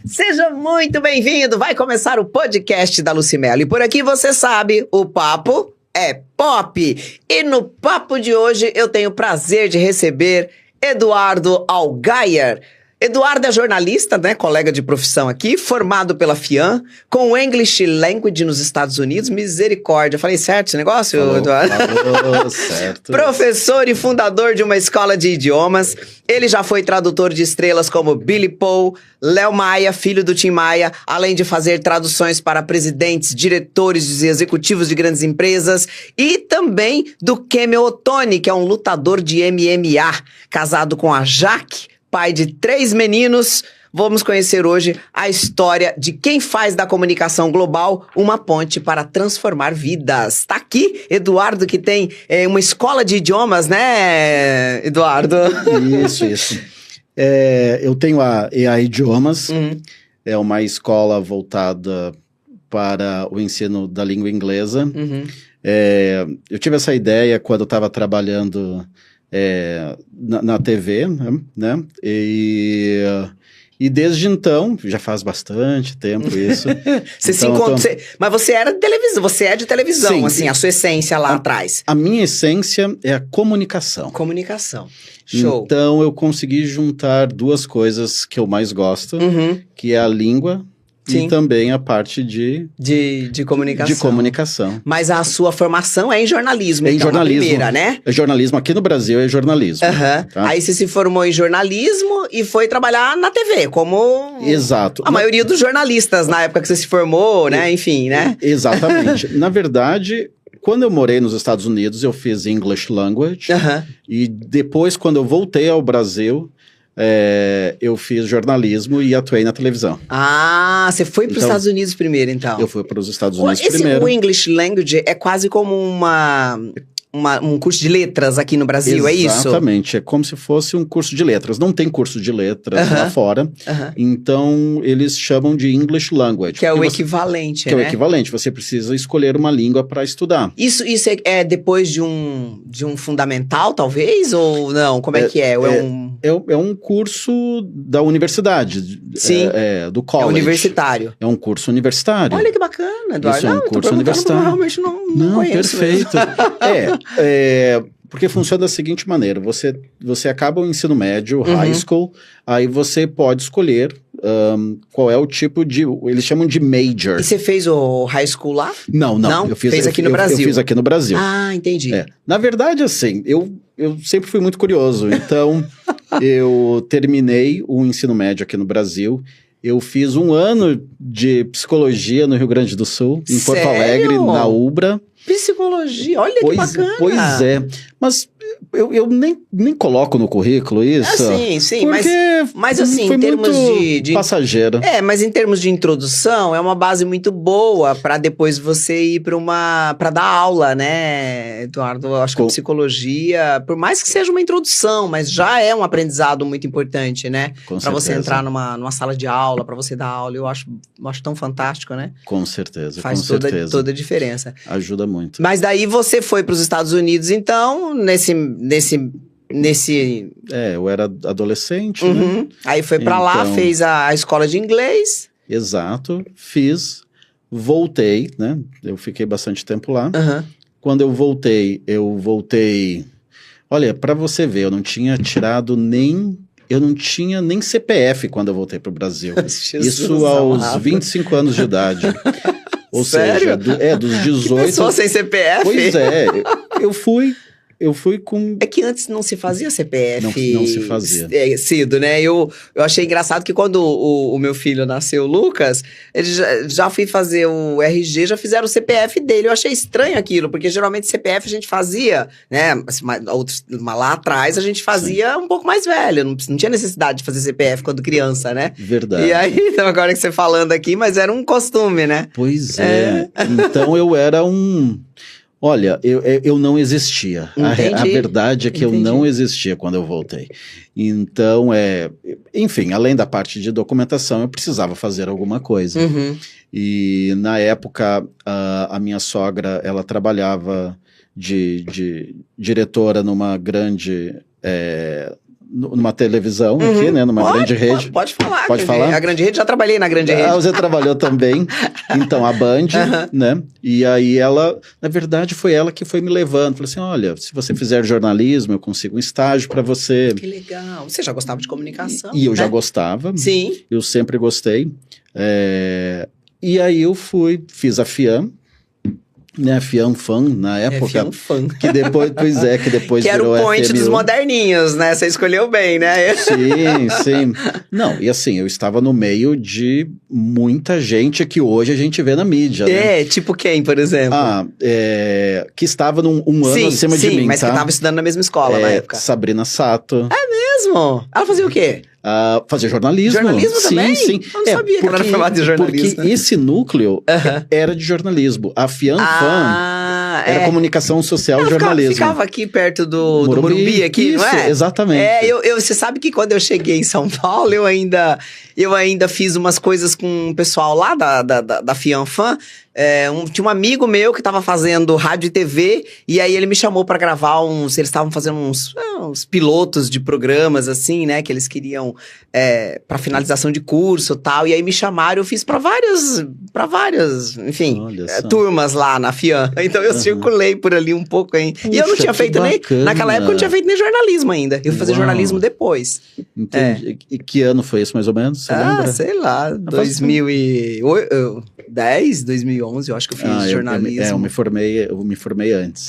Seja muito bem-vindo! Vai começar o podcast da Lucimelo. E por aqui você sabe, o papo é pop. E no papo de hoje eu tenho o prazer de receber Eduardo Allgaier. Eduardo é jornalista, né? Colega de profissão aqui, formado pela FIAM, com English Language nos Estados Unidos. Misericórdia. Falei certo esse negócio, falou, Eduardo? Falou, certo. Professor e fundador de uma escola de idiomas. Ele já foi tradutor de estrelas como Billy Paul, Léo Maia, filho do Tim Maia, além de fazer traduções para presidentes, diretores e executivos de grandes empresas, e também do Kemel Ottoni, que é um lutador de MMA, casado com a Jaque, pai de 3 meninos. Vamos conhecer hoje a história de quem faz da comunicação global uma ponte para transformar vidas. Tá aqui, Eduardo, que tem uma escola de idiomas, né, Eduardo? Isso. Eu tenho a EA Idiomas, é uma escola voltada para o ensino da língua inglesa. Eu tive essa ideia quando eu estava trabalhando na TV, né? E desde então, já faz bastante tempo isso. Você se encontra, mas você era de televisão, você é de televisão, sim, assim, a sua essência lá atrás. A minha essência é a comunicação. Comunicação. Show. Então eu consegui juntar 2 coisas que eu mais gosto, que é a língua. Sim. E também a parte de comunicação. De comunicação. Mas a sua formação é em jornalismo, então, jornalismo, a primeira, né? É jornalismo. Aqui no Brasil é jornalismo. Tá? Aí você se formou em jornalismo e foi trabalhar na TV, como Exato. A maioria dos jornalistas na época que você se formou, né? Enfim, né? Exatamente. Na verdade, quando eu morei nos Estados Unidos, eu fiz English Language. E depois, quando eu voltei ao Brasil, eu fiz jornalismo e atuei na televisão. Ah, você foi para os Estados Unidos primeiro, então? Eu fui para os Estados Unidos primeiro. O English Language é quase como um curso de letras aqui no Brasil, é isso? Exatamente, é como se fosse um curso de letras. Não tem curso de letras lá fora, então eles chamam de English Language. Que é o equivalente, né? Que é o equivalente, você precisa escolher uma língua para estudar. Isso é depois de um fundamental, talvez? Ou não? Como é que é? É um curso da universidade. Sim. Do college. É universitário. É um curso universitário. Olha que bacana, Eduardo. Isso é um curso universitário. Eu realmente não conheço. Perfeito. Porque funciona da seguinte maneira. Você acaba o ensino médio, high school, aí você pode escolher qual é o tipo de... Eles chamam de major. E você fez o high school lá? Não. Fez aqui no Brasil? Eu fiz aqui no Brasil. Ah, entendi. Na verdade, assim, eu sempre fui muito curioso. Então, eu terminei o ensino médio aqui no Brasil. Eu fiz 1 ano de psicologia no Rio Grande do Sul, em Porto Alegre, na UBRA. Psicologia, olha que bacana. Pois é, mas eu nem coloco no currículo isso. Sim, mas assim, foi em termos muito de passageiro. Mas em termos de introdução, é uma base muito boa para depois você ir para dar aula, né, Eduardo? Eu acho que a psicologia, por mais que seja uma introdução, mas já é um aprendizado muito importante, né? Para você entrar numa sala de aula, para você dar aula, eu acho tão fantástico, né? Com certeza, faz toda a diferença. Ajuda muito. Mas daí você foi para os Estados Unidos, então, nesse... eu era adolescente, né? Aí foi pra lá, fez a escola de inglês. Exato, voltei, né? Eu fiquei bastante tempo lá. Quando eu voltei... Olha, pra você ver, eu não tinha nem CPF quando eu voltei pro Brasil. Isso aos 25 anos de idade. Ou Sério? Seja, dos 18... Que pessoa sem CPF? Pois é, eu fui com... É que antes não se fazia CPF. Não se fazia. Cedo, né? Eu achei engraçado que quando o meu filho nasceu, o Lucas, ele já fui fazer o RG, já fizeram o CPF dele. Eu achei estranho aquilo, porque geralmente CPF a gente fazia, né? Lá atrás a gente fazia um pouco mais velho. Não tinha necessidade de fazer CPF quando criança, né? Verdade. E aí, então agora que você falando aqui, mas era um costume, né? Pois é. Então eu era um Olha, eu não existia. A verdade é que eu não existia quando eu voltei. Então, enfim, além da parte de documentação, eu precisava fazer alguma coisa. E na época, a minha sogra, ela trabalhava de diretora numa grande... numa televisão aqui, né? Numa grande rede. Pode falar. Pode falar? A grande rede, já trabalhei na grande rede. Você trabalhou também. Então, a Band, né? E aí ela, na verdade, foi ela que foi me levando. Falou assim, olha, se você fizer jornalismo, eu consigo um estágio para você. Que legal. Você já gostava de comunicação? E eu já gostava. Sim. Eu sempre gostei. E aí eu fiz a FIAM. Né, FIANFAN, na época. FIANFAN. Que depois que era virou o point FMU. dos moderninhos, né? Você escolheu bem, né? Sim. Não, e assim, eu estava no meio de muita gente que hoje a gente vê na mídia, né? Tipo quem, por exemplo? Que estava um ano acima de mim, mas que estava estudando na mesma escola na época. Sabrina Sato. É mesmo? Ela fazia o quê? Fazer jornalismo. Jornalismo também? Sim. Eu não sabia que ela era formada de jornalismo. Porque esse núcleo era de jornalismo. A FIANFAN era comunicação social e jornalismo. Ficava aqui perto do Morumbi aqui, isso, não é? Exatamente. Você sabe que quando eu cheguei em São Paulo, eu ainda fiz umas coisas com o pessoal lá da FIANFAN. Tinha um amigo meu que estava fazendo rádio e TV, e aí ele me chamou para gravar eles estavam fazendo uns pilotos de programas, assim, né, que eles queriam para finalização de curso e tal, e aí me chamaram, eu fiz para várias, enfim, turmas lá na FIAN, então eu circulei por ali um pouco, hein, e eu não tinha feito naquela época eu não tinha feito nem jornalismo ainda, eu fui fazer jornalismo depois. Entendi. E que ano foi isso, mais ou menos? Você lembra? Sei lá, 2010, 2011, eu acho que eu fiz jornalismo. Eu me formei antes.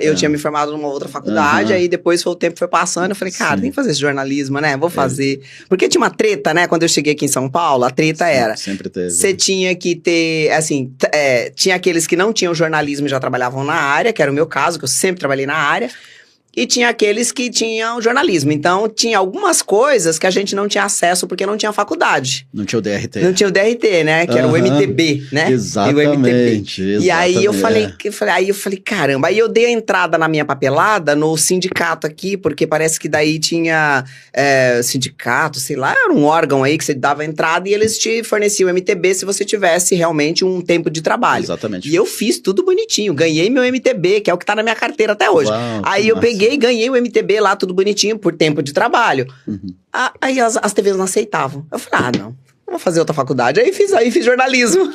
Eu tinha me formado numa outra faculdade, aí depois o tempo foi passando, eu falei, cara, tem que fazer esse jornalismo, né? Vou fazer. Porque tinha uma treta, né? Quando eu cheguei aqui em São Paulo, a treta era... Sempre teve. Você tinha que ter, assim, tinha aqueles que não tinham jornalismo e já trabalhavam na área, que era o meu caso, que eu sempre trabalhei na área. E tinha aqueles que tinham jornalismo. Então, tinha algumas coisas que a gente não tinha acesso porque não tinha faculdade. Não tinha o DRT. Não tinha o DRT, né? Que era o MTB, né? Exatamente. E aí eu falei, caramba. Aí eu dei a entrada na minha papelada no sindicato aqui, porque parece que daí tinha sindicato, sei lá, era um órgão aí que você dava a entrada e eles te forneciam o MTB se você tivesse realmente um tempo de trabalho. Exatamente. E eu fiz tudo bonitinho. Ganhei meu MTB, que é o que tá na minha carteira até hoje. Uau, aí eu peguei e ganhei o MTB lá, tudo bonitinho, por tempo de trabalho. Aí as TVs não aceitavam. Eu falei, não vou fazer outra faculdade. Aí fiz jornalismo.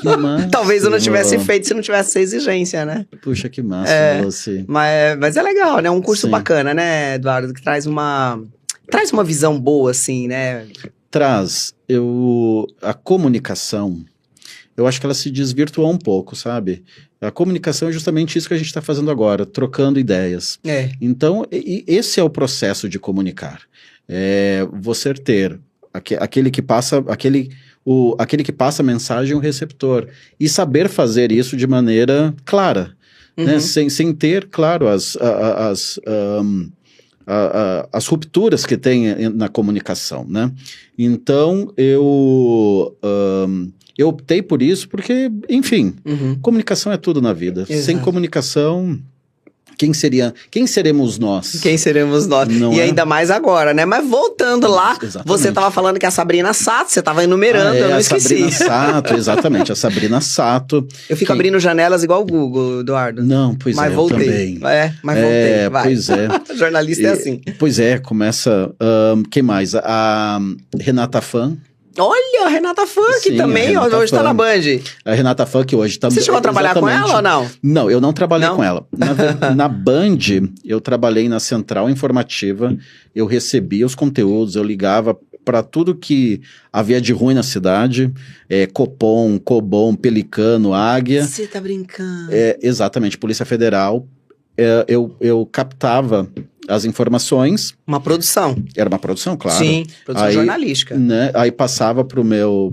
Talvez eu não tivesse feito se não tivesse essa exigência, né? Puxa, que massa, Lucy. Mas é legal, né? Um curso bacana, né, Eduardo? Que traz uma visão boa, assim, né? Traz. A comunicação, eu acho que ela se desvirtuou um pouco, sabe? A comunicação é justamente isso que a gente está fazendo agora, trocando ideias. Então, esse é o processo de comunicar. Você ter aquele que passa a mensagem e o receptor. E saber fazer isso de maneira clara. Né? Sem ter, claro, as rupturas que tem na comunicação, né? Então, eu optei por isso porque, enfim, comunicação é tudo na vida. Exato. Sem comunicação, quem seremos nós? Quem seremos nós? Não ainda mais agora, né? Mas voltando lá, exatamente. Você estava falando que a Sabrina Sato, você estava enumerando, eu não esqueci. A Sabrina Sato, exatamente, a Sabrina Sato. Eu fico abrindo janelas igual o Google, Eduardo. Não, pois mas eu voltei. Também. Mas voltei, vai. Pois é. Jornalista é assim. Pois começa... quem mais? A Renata Fã. Olha, a Renata Funk também, hoje tá na Band. A Renata Funk hoje tá... Você chegou a trabalhar com ela ou não? Não, eu não trabalhei com ela. Na Band, eu trabalhei na central informativa, eu recebia os conteúdos, eu ligava para tudo que havia de ruim na cidade, Copom, Cobom, Pelicano, Águia. Você tá brincando. Exatamente, Polícia Federal. Eu captava as informações. Uma produção. Era uma produção, claro. Sim, produção jornalística. Né, aí passava pro meu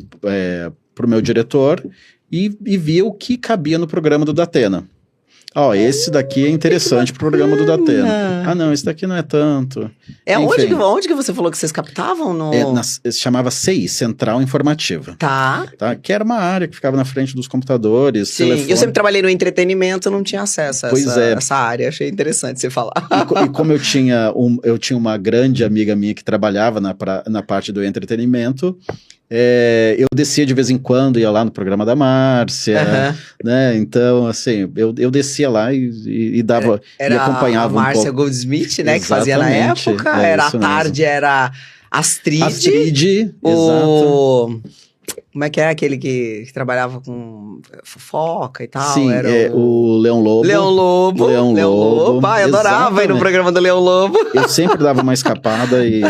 diretor e via o que cabia no programa do Datena. Ó, esse daqui é interessante pro programa do Datena. Ah, não, esse daqui não é tanto. Enfim. Onde que você falou que vocês captavam? Se chamava CI, Central Informativa. Tá. Que era uma área que ficava na frente dos computadores, Sim, telefone. eu sempre trabalhei no entretenimento, não tinha acesso a essa área. Achei interessante você falar. E como eu tinha uma grande amiga minha que trabalhava na parte do entretenimento, eu descia de vez em quando, ia lá no programa da Márcia, né? Então, assim, eu descia lá e dava, e acompanhava um pouco. Era a Márcia Goldsmith, né? Que fazia na época. Era à tarde, era Astrid. Exato. Como é que é aquele que trabalhava com fofoca e tal? Sim, era o Leão Lobo. Leão Lobo. Ah, eu adorava ir no programa do Leão Lobo. Eu sempre dava uma escapada e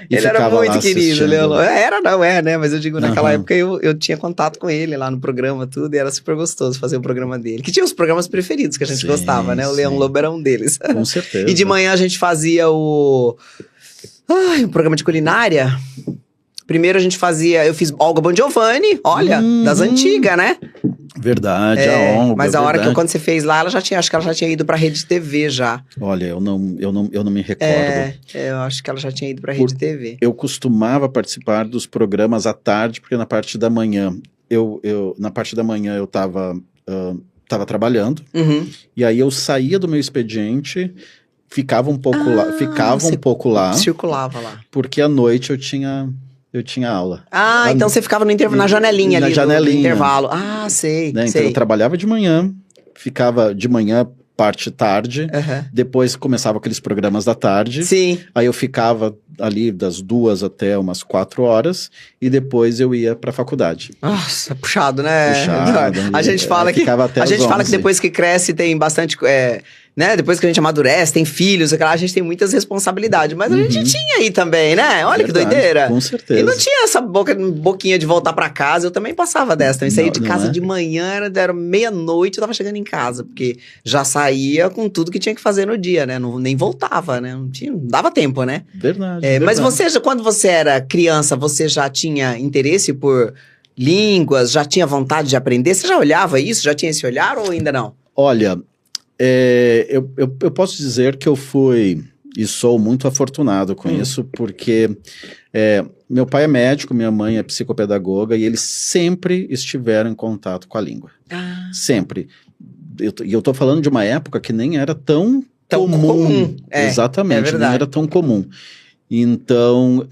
ele era muito querido, Leão Lobo. Não é, né? Mas eu digo, naquela época eu tinha contato com ele lá no programa, tudo, e era super gostoso fazer o programa dele. Que tinha os programas preferidos que a gente gostava, né? O Leão Lobo era um deles. Com certeza. E de manhã a gente fazia o programa de culinária. Primeiro eu fiz Olga Bon Giovanni, olha, das antigas, né? Verdade, a Olga. Mas a hora que quando você fez lá, acho que ela já tinha ido pra Rede TV já. Olha, eu não me recordo. Eu acho que ela já tinha ido pra Rede TV. Eu costumava participar dos programas à tarde, porque na parte da manhã, na parte da manhã eu tava trabalhando, e aí eu saía do meu expediente, ficava um pouco lá. Circulava lá. Porque à noite eu tinha aula. Então você ficava na janelinha ali do intervalo. Sei. Então eu trabalhava de manhã, ficava de manhã, parte tarde, depois começava aqueles programas da tarde. Sim. Aí eu ficava ali das 2 até umas 4 horas e depois eu ia pra faculdade. Nossa, puxado, né? Puxado. A gente fala que depois que cresce tem bastante... né? Depois que a gente amadurece, tem filhos, a gente tem muitas responsabilidades. Mas a gente tinha aí também, né? Olha que doideira. Com certeza. E não tinha essa boquinha de voltar pra casa. Eu também passava dessa. Eu saía de casa de manhã, era meia-noite, eu tava chegando em casa. Porque já saía com tudo que tinha que fazer no dia, né? Nem voltava, né? Não dava tempo, né? Verdade. Mas quando você era criança, você já tinha interesse por línguas? Já tinha vontade de aprender? Você já olhava isso? Já tinha esse olhar ou ainda não? Olha... eu posso dizer que eu fui e sou muito afortunado com isso, porque meu pai é médico, minha mãe é psicopedagoga e eles sempre estiveram em contato com a língua. Sempre. E eu tô falando de uma época que nem era tão comum. Exatamente, não era tão comum. Então,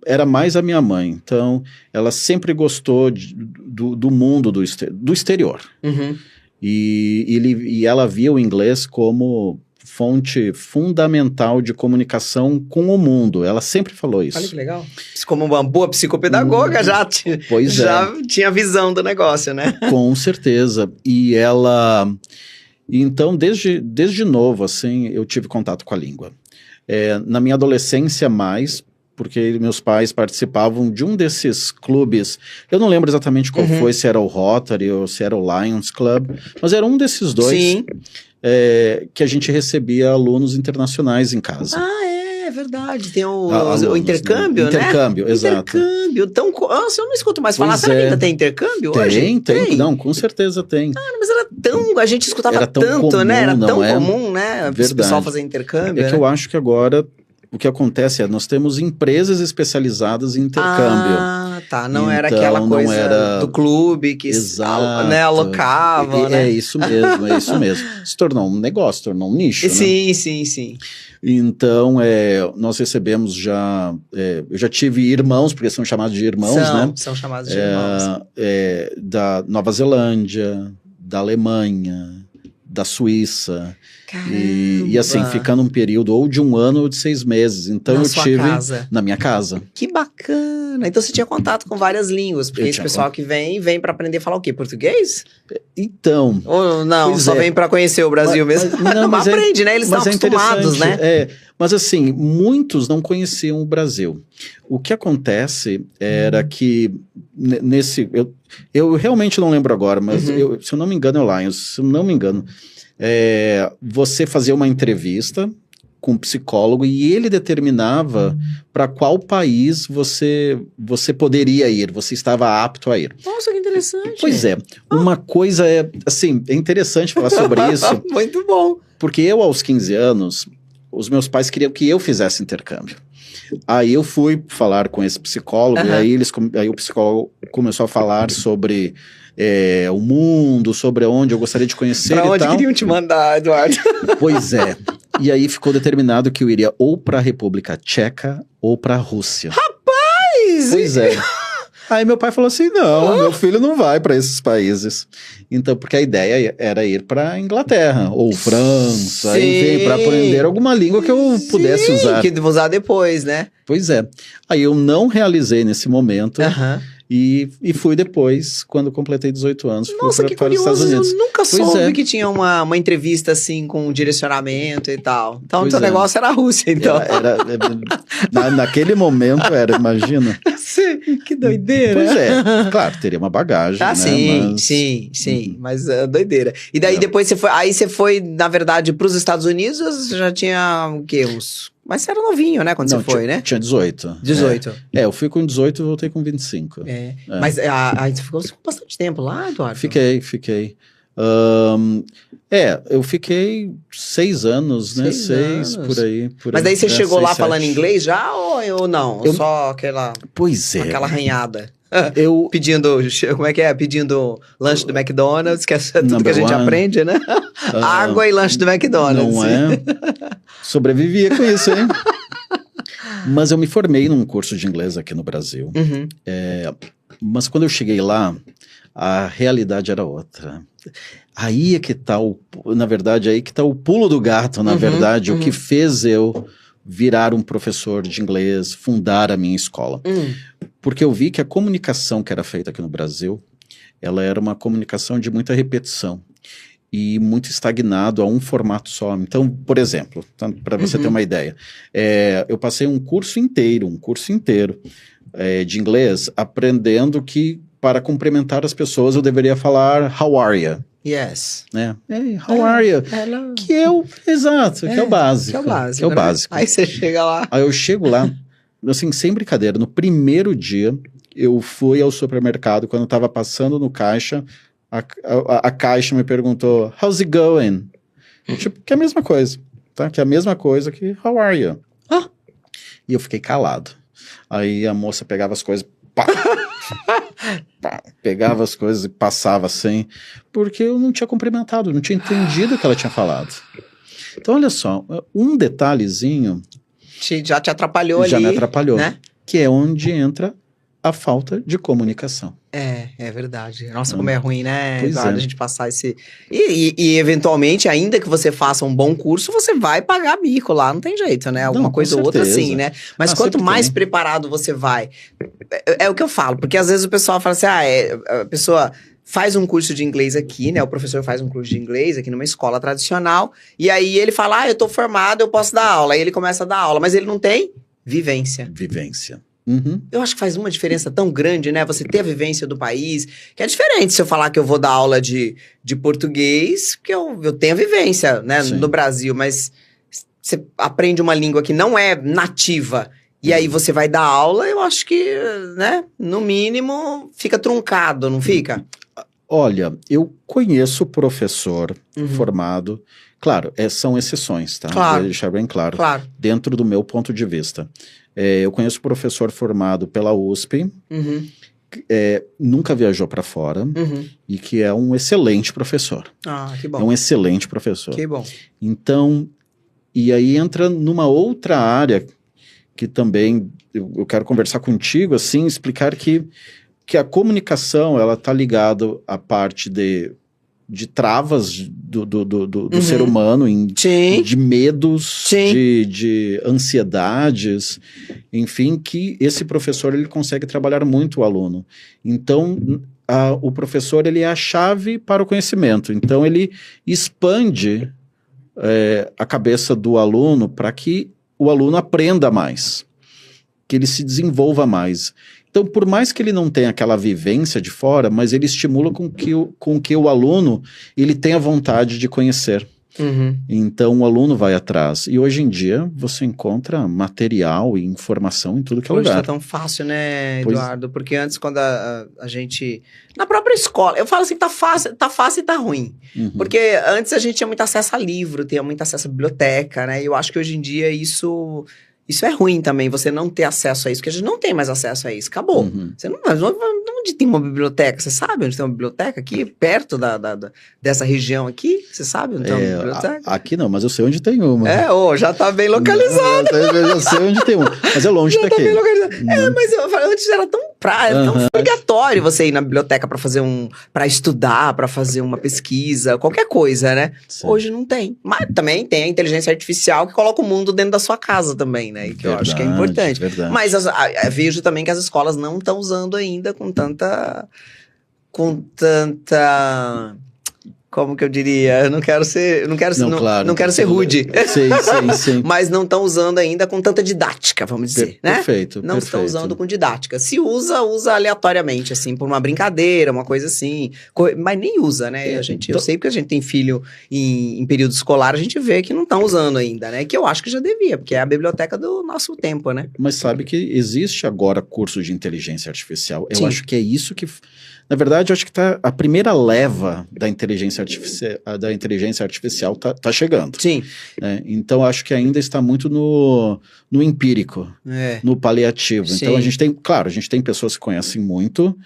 era mais a minha mãe. Então, ela sempre gostou do mundo do exterior. E ela via o inglês como fonte fundamental de comunicação com o mundo. Ela sempre falou isso. Olha que legal. Como uma boa psicopedagoga, já tinha visão do negócio, né? Com certeza. E ela... Então, desde novo, assim, eu tive contato com a língua. Na minha adolescência, mais... porque meus pais participavam de um desses clubes, eu não lembro exatamente qual foi, se era o Rotary ou se era o Lions Club, mas era um desses dois que a gente recebia alunos internacionais em casa. É verdade, tem o intercâmbio, né? Intercâmbio, exato. Intercâmbio, eu não escuto mais falar, será que ainda tem intercâmbio hoje? Tem, não, com certeza tem. Mas a gente escutava tanto, comum, né? Era tão comum, né? O pessoal fazer intercâmbio, que eu acho que agora... O que acontece nós temos empresas especializadas em intercâmbio. Não era aquela coisa do clube que alocava, né? É isso mesmo. Se tornou um negócio, se tornou um nicho, Sim. Então, nós recebemos eu já tive irmãos, porque são chamados de irmãos, né? São chamados de irmãos. Da Nova Zelândia, da Alemanha, da Suíça. E assim, ficando um período ou de 1 ano ou de 6 meses. Então eu tive na minha casa. Que bacana! Então você tinha contato com várias línguas, porque esse pessoal que vem para aprender a falar o quê? Português? Então... Ou não, só vem para conhecer o Brasil mesmo? Mas aprende, né? Eles estão acostumados, né? Mas assim, muitos não conheciam o Brasil. O que acontece era que eu realmente não lembro agora, mas se eu não me engano é o Lions, se eu não me engano... você fazia uma entrevista com um psicólogo e ele determinava para qual país você poderia ir, você estava apto a ir. Nossa, que interessante. Pois é, uma coisa é, assim, é interessante falar sobre isso. Muito bom. Porque eu, aos 15 anos, os meus pais queriam que eu fizesse intercâmbio. Aí eu fui falar com esse psicólogo, e aí o psicólogo começou a falar sobre o mundo, sobre onde eu gostaria de conhecer e tal. Pra onde queriam te mandar, Eduardo? Pois é. E aí ficou determinado que eu iria ou para a República Tcheca ou para a Rússia. Rapaz! Pois é. Aí meu pai falou assim, não, meu filho não vai para esses países. Então, porque a ideia era ir para Inglaterra ou França, enfim, para aprender alguma língua que eu pudesse usar. Que usar depois, né? Pois é. Aí eu não realizei nesse momento. E fui depois, quando completei 18 anos, Nossa, fui que para os curioso, Estados Unidos. eu nunca Pois soube é. que tinha uma entrevista assim com direcionamento e tal. Então, Pois o teu é. negócio era a Rússia, então. Naquele momento era, imagina. Que doideira. Pois é, claro, teria uma bagagem, né? Sim, mas doideira. E daí depois você foi, na verdade, para os Estados Unidos, você já tinha o quê? Mas você era novinho, né, quando você foi, né? Tinha 18. 18. Eu fui com 18 e voltei com 25. Mas aí você ficou bastante tempo lá, Eduardo? Fiquei. Eu fiquei 6 anos, né? 6 por aí. Mas daí você chegou 6, lá 7. falando inglês já ou não? Só aquela... Pois é. Aquela arranhada. Eu... Pedindo, como é que é? Pedindo lanche do McDonald's, que é tudo que a gente aprende, né? Água e lanche do McDonald's. Não é? Sobrevivia com isso, hein? Mas eu me formei num curso de inglês aqui no Brasil. Mas quando eu cheguei lá, a realidade era outra. Aí é que tá na verdade, aí que tá o pulo do gato, na verdade, o que fez eu virar um professor de inglês, fundar a minha escola. Porque eu vi que a comunicação que era feita aqui no Brasil, ela era uma comunicação de muita repetição e muito estagnado a um formato só. Então, por exemplo, para você ter uma ideia, eu passei um curso inteiro de inglês aprendendo que para cumprimentar as pessoas eu deveria falar how are you? Yes. Né? Hey, how are you? Que é o básico. Que é o básico. Aí você chega lá. Aí eu chego lá, assim, sem brincadeira, no primeiro dia, eu fui ao supermercado, quando eu tava passando no caixa, a caixa me perguntou, how's it going? Tipo, que é a mesma coisa, tá? Que é a mesma coisa que how are you? E eu fiquei calado. Aí a moça pegava as coisas, pá, pegava as coisas e passava assim, porque eu não tinha cumprimentado, não tinha entendido o que ela tinha falado. Então, olha só, um detalhezinho... Já te atrapalhou ali. Já me atrapalhou, né? Que é onde entra a falta de comunicação. É verdade. Nossa, como é ruim, né, Pois Eduardo, é. a gente passar esse... E eventualmente, ainda que você faça um bom curso, você vai pagar mico lá, não tem jeito, né? Alguma Não, com coisa ou outra certeza. sim, né? Mas quanto sempre mais tem. preparado você vai... É o que eu falo, porque às vezes o pessoal fala assim, a pessoa... faz um curso de inglês aqui, né? O professor faz um curso de inglês aqui numa escola tradicional, e aí ele fala, eu tô formado, eu posso dar aula. Aí ele começa a dar aula, mas ele não tem vivência. Eu acho que faz uma diferença tão grande, né? Você ter a vivência do país, que é diferente se eu falar que eu vou dar aula de português, porque eu tenho a vivência, né? Sim. No Brasil, mas você aprende uma língua que não é nativa, e aí você vai dar aula, eu acho que, né? No mínimo, fica truncado, não fica? Olha, eu conheço professor formado, claro, são exceções, tá? Claro. Vou deixar bem claro. Claro. Dentro do meu ponto de vista. Eu conheço professor formado pela USP, nunca viajou para fora e que é um excelente professor. Ah, que bom. É um excelente professor. Que bom. Então, e aí entra numa outra área que também eu quero conversar contigo, assim, explicar que a comunicação, ela tá ligada à parte de travas do ser humano, Sim. de medos, Sim. de ansiedades, enfim, que esse professor ele consegue trabalhar muito o aluno. Então, o professor ele é a chave para o conhecimento. Então, ele expande a cabeça do aluno para que o aluno aprenda mais, que ele se desenvolva mais. Então, por mais que ele não tenha aquela vivência de fora, mas ele estimula com que o aluno ele tenha vontade de conhecer. Então o aluno vai atrás. E hoje em dia você encontra material e informação em tudo que é Hoje lugar. tá tão fácil, né, Eduardo? Porque antes, quando a gente... Na própria escola, eu falo assim, tá fácil e tá ruim. Porque antes a gente tinha muito acesso a livro, tinha muito acesso à biblioteca, né? E eu acho que hoje em dia isso é ruim também, você não ter acesso a isso, porque a gente não tem mais acesso a isso. Acabou. Você não, onde tem uma biblioteca? Você sabe onde tem uma biblioteca? Aqui, perto dessa região aqui? Você sabe onde tem uma biblioteca? Aqui não, mas eu sei onde tem uma. Já tá bem localizado. Eu já sei onde tem uma, mas é longe daqui. Tá bem localizado. Mas eu falei, antes era tão tão obrigatório você ir na biblioteca pra fazer para estudar, pra fazer uma pesquisa, qualquer coisa, né? Sim. Hoje não tem. Mas também tem a inteligência artificial que coloca o mundo dentro da sua casa também, né? Que eu acho que é importante. Verdade. Mas vejo também que as escolas não estão usando ainda com tanta... Como que eu diria? Eu não quero ser rude. Sim. Mas não estão usando ainda com tanta didática, vamos dizer, né? Perfeito. Não estão usando com didática. Se usa aleatoriamente, assim, por uma brincadeira, uma coisa assim. Mas nem usa, né? Eu sei porque a gente tem filho em período escolar, a gente vê que não estão usando ainda, né? Que eu acho que já devia, porque é a biblioteca do nosso tempo, né? Mas sabe que existe agora curso de inteligência artificial. Eu acho que é isso que... Na verdade, eu acho que a primeira leva da inteligência artificial tá chegando. Sim. Então, acho que ainda está muito no empírico, no paliativo. Sim. Então, a gente tem pessoas que conhecem muito,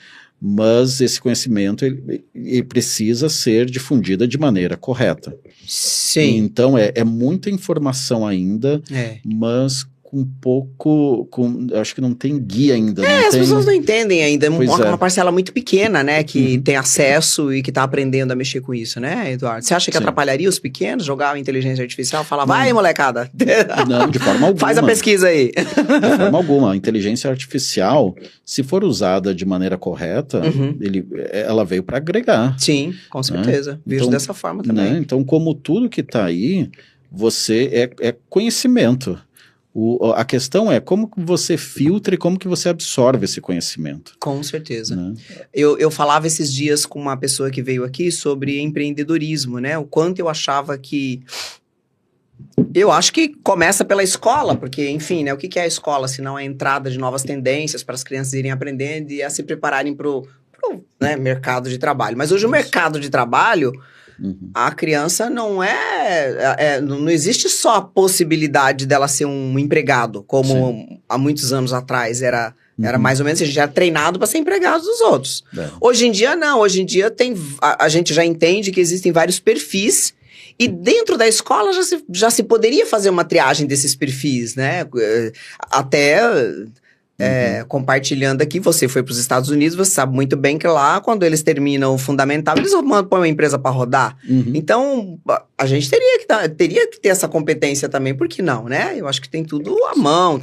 mas esse conhecimento ele precisa ser difundido de maneira correta. Sim. Então, é muita informação ainda, mas... acho que não tem guia ainda. As pessoas não entendem ainda. É uma parcela muito pequena, né? Que tem acesso e que tá aprendendo a mexer com isso, né, Eduardo? Você acha que atrapalharia os pequenos jogar a inteligência artificial? Falar, vai, molecada. Não, de forma alguma. Faz a pesquisa aí. De forma alguma. A inteligência artificial, se for usada de maneira correta, ela veio para agregar. Sim, com certeza. Vejo dessa forma também. Então, como tudo que tá aí, você é conhecimento. A questão é como que você filtra e como que você absorve esse conhecimento. Com certeza. Né? Eu falava esses dias com uma pessoa que veio aqui sobre empreendedorismo, né? O quanto eu achava que... Eu acho que começa pela escola, porque, enfim, né? O que é a escola, se não é a entrada de novas tendências para as crianças irem aprendendo e a se prepararem para o mercado de trabalho. Mas hoje o mercado de trabalho... A criança não não existe só a possibilidade dela ser um empregado, como há muitos anos atrás era mais ou menos, a gente era treinado para ser empregado dos outros. Hoje em dia não, hoje em dia a gente já entende que existem vários perfis e dentro da escola já se poderia fazer uma triagem desses perfis, né? Até... compartilhando aqui, você foi para os Estados Unidos, você sabe muito bem que lá, quando eles terminam o fundamental, eles mandam para uma empresa para rodar. Então, a gente teria que ter essa competência também, por que não, né? Eu acho que tem tudo à mão,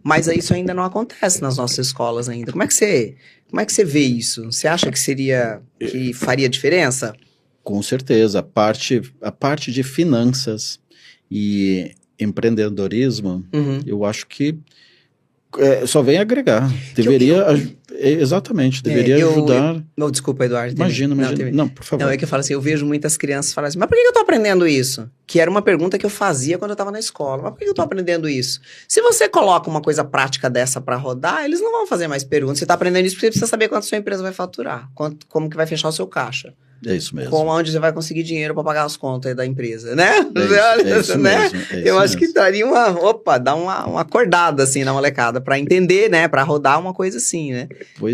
mas isso ainda não acontece nas nossas escolas ainda. Como é que você vê isso? Você acha que faria diferença? Com certeza. A parte de finanças e empreendedorismo, eu acho que só vem agregar. Deveria ajudar. Não, desculpa, Eduardo. Imagina. Não, por favor. Não, é que eu falo assim, eu vejo muitas crianças falarem assim, mas por que eu tô aprendendo isso? Que era uma pergunta que eu fazia quando eu tava na escola. Mas por que eu tô aprendendo isso? Se você coloca uma coisa prática dessa pra rodar, eles não vão fazer mais perguntas. Você tá aprendendo isso porque você precisa saber quanto a sua empresa vai faturar, como que vai fechar o seu caixa. É isso mesmo. Onde você vai conseguir dinheiro para pagar as contas da empresa, né? Isso mesmo. Eu acho que daria dar uma acordada assim na molecada para entender, né? Para rodar uma coisa assim, né?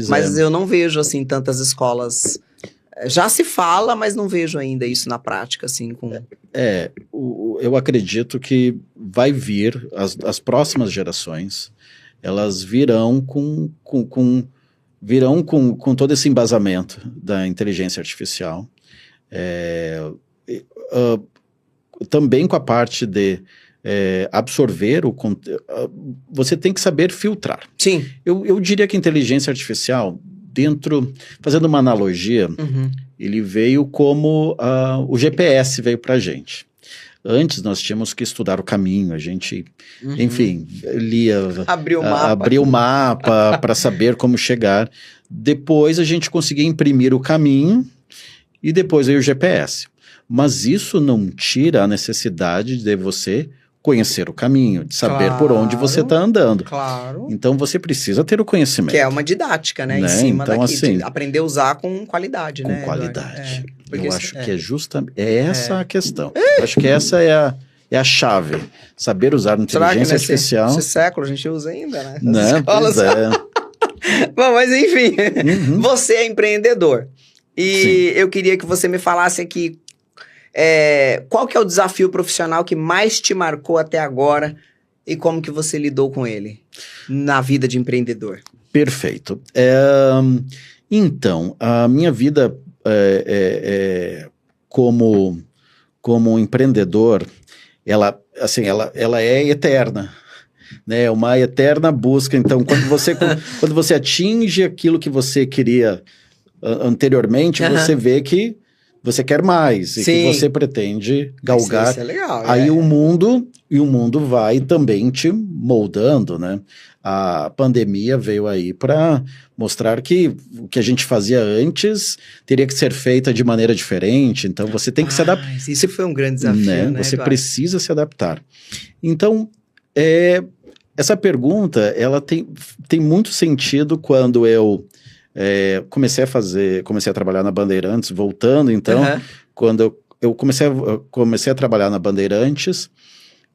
Mas eu não vejo assim tantas escolas. Já se fala, mas não vejo ainda isso na prática, assim, eu acredito que vai vir, as próximas gerações, elas virão com todo esse embasamento da inteligência artificial. Também com a parte de absorver o conteúdo. Você tem que saber filtrar. Sim. Eu diria que a inteligência artificial, fazendo uma analogia, ele veio como o GPS veio para a gente. Antes nós tínhamos que estudar o caminho, a gente, enfim, lia, abria o mapa para saber como chegar. Depois a gente conseguia imprimir o caminho e depois veio o GPS. Mas isso não tira a necessidade de você conhecer o caminho, de saber por onde você está andando. Claro. Então você precisa ter o conhecimento. Que é uma didática, né? Em cima então, daqui, assim, de aprender a usar com qualidade, né? Com qualidade. Porque eu acho que é justamente essa a questão. Eu acho que essa é a chave. Saber usar inteligência artificial. Nesse século a gente usa ainda, né? Não, escolas. pois é. Bom, mas enfim, você é empreendedor. E eu queria que você me falasse aqui qual que é o desafio profissional que mais te marcou até agora e como que você lidou com ele na vida de empreendedor? Perfeito. Então, a minha vida como empreendedor, ela é eterna. Né, uma eterna busca. Então, quando você atinge aquilo que você queria anteriormente, você vê que você quer mais e que você pretende galgar. Isso é legal. Aí o mundo vai também te moldando, né? A pandemia veio aí para mostrar que o que a gente fazia antes teria que ser feita de maneira diferente. Então, você tem que se adaptar. Isso foi um grande desafio, né? Você precisa se adaptar. Então, essa pergunta, ela tem muito sentido quando eu comecei a trabalhar na Bandeirantes, voltando, então, quando eu comecei a trabalhar na Bandeirantes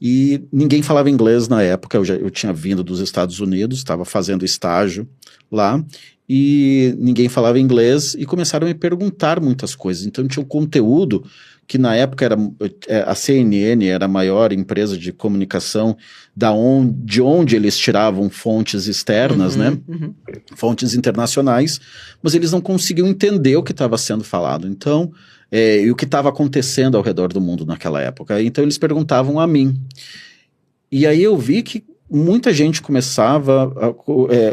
e ninguém falava inglês na época, eu tinha vindo dos Estados Unidos, estava fazendo estágio lá, e ninguém falava inglês e começaram a me perguntar muitas coisas, então tinha um conteúdo que na época a CNN era a maior empresa de comunicação de onde eles tiravam fontes externas, né? Fontes internacionais, mas eles não conseguiam entender o que estava sendo falado. Então, e o que estava acontecendo ao redor do mundo naquela época. Então, eles perguntavam a mim. E aí eu vi que muita gente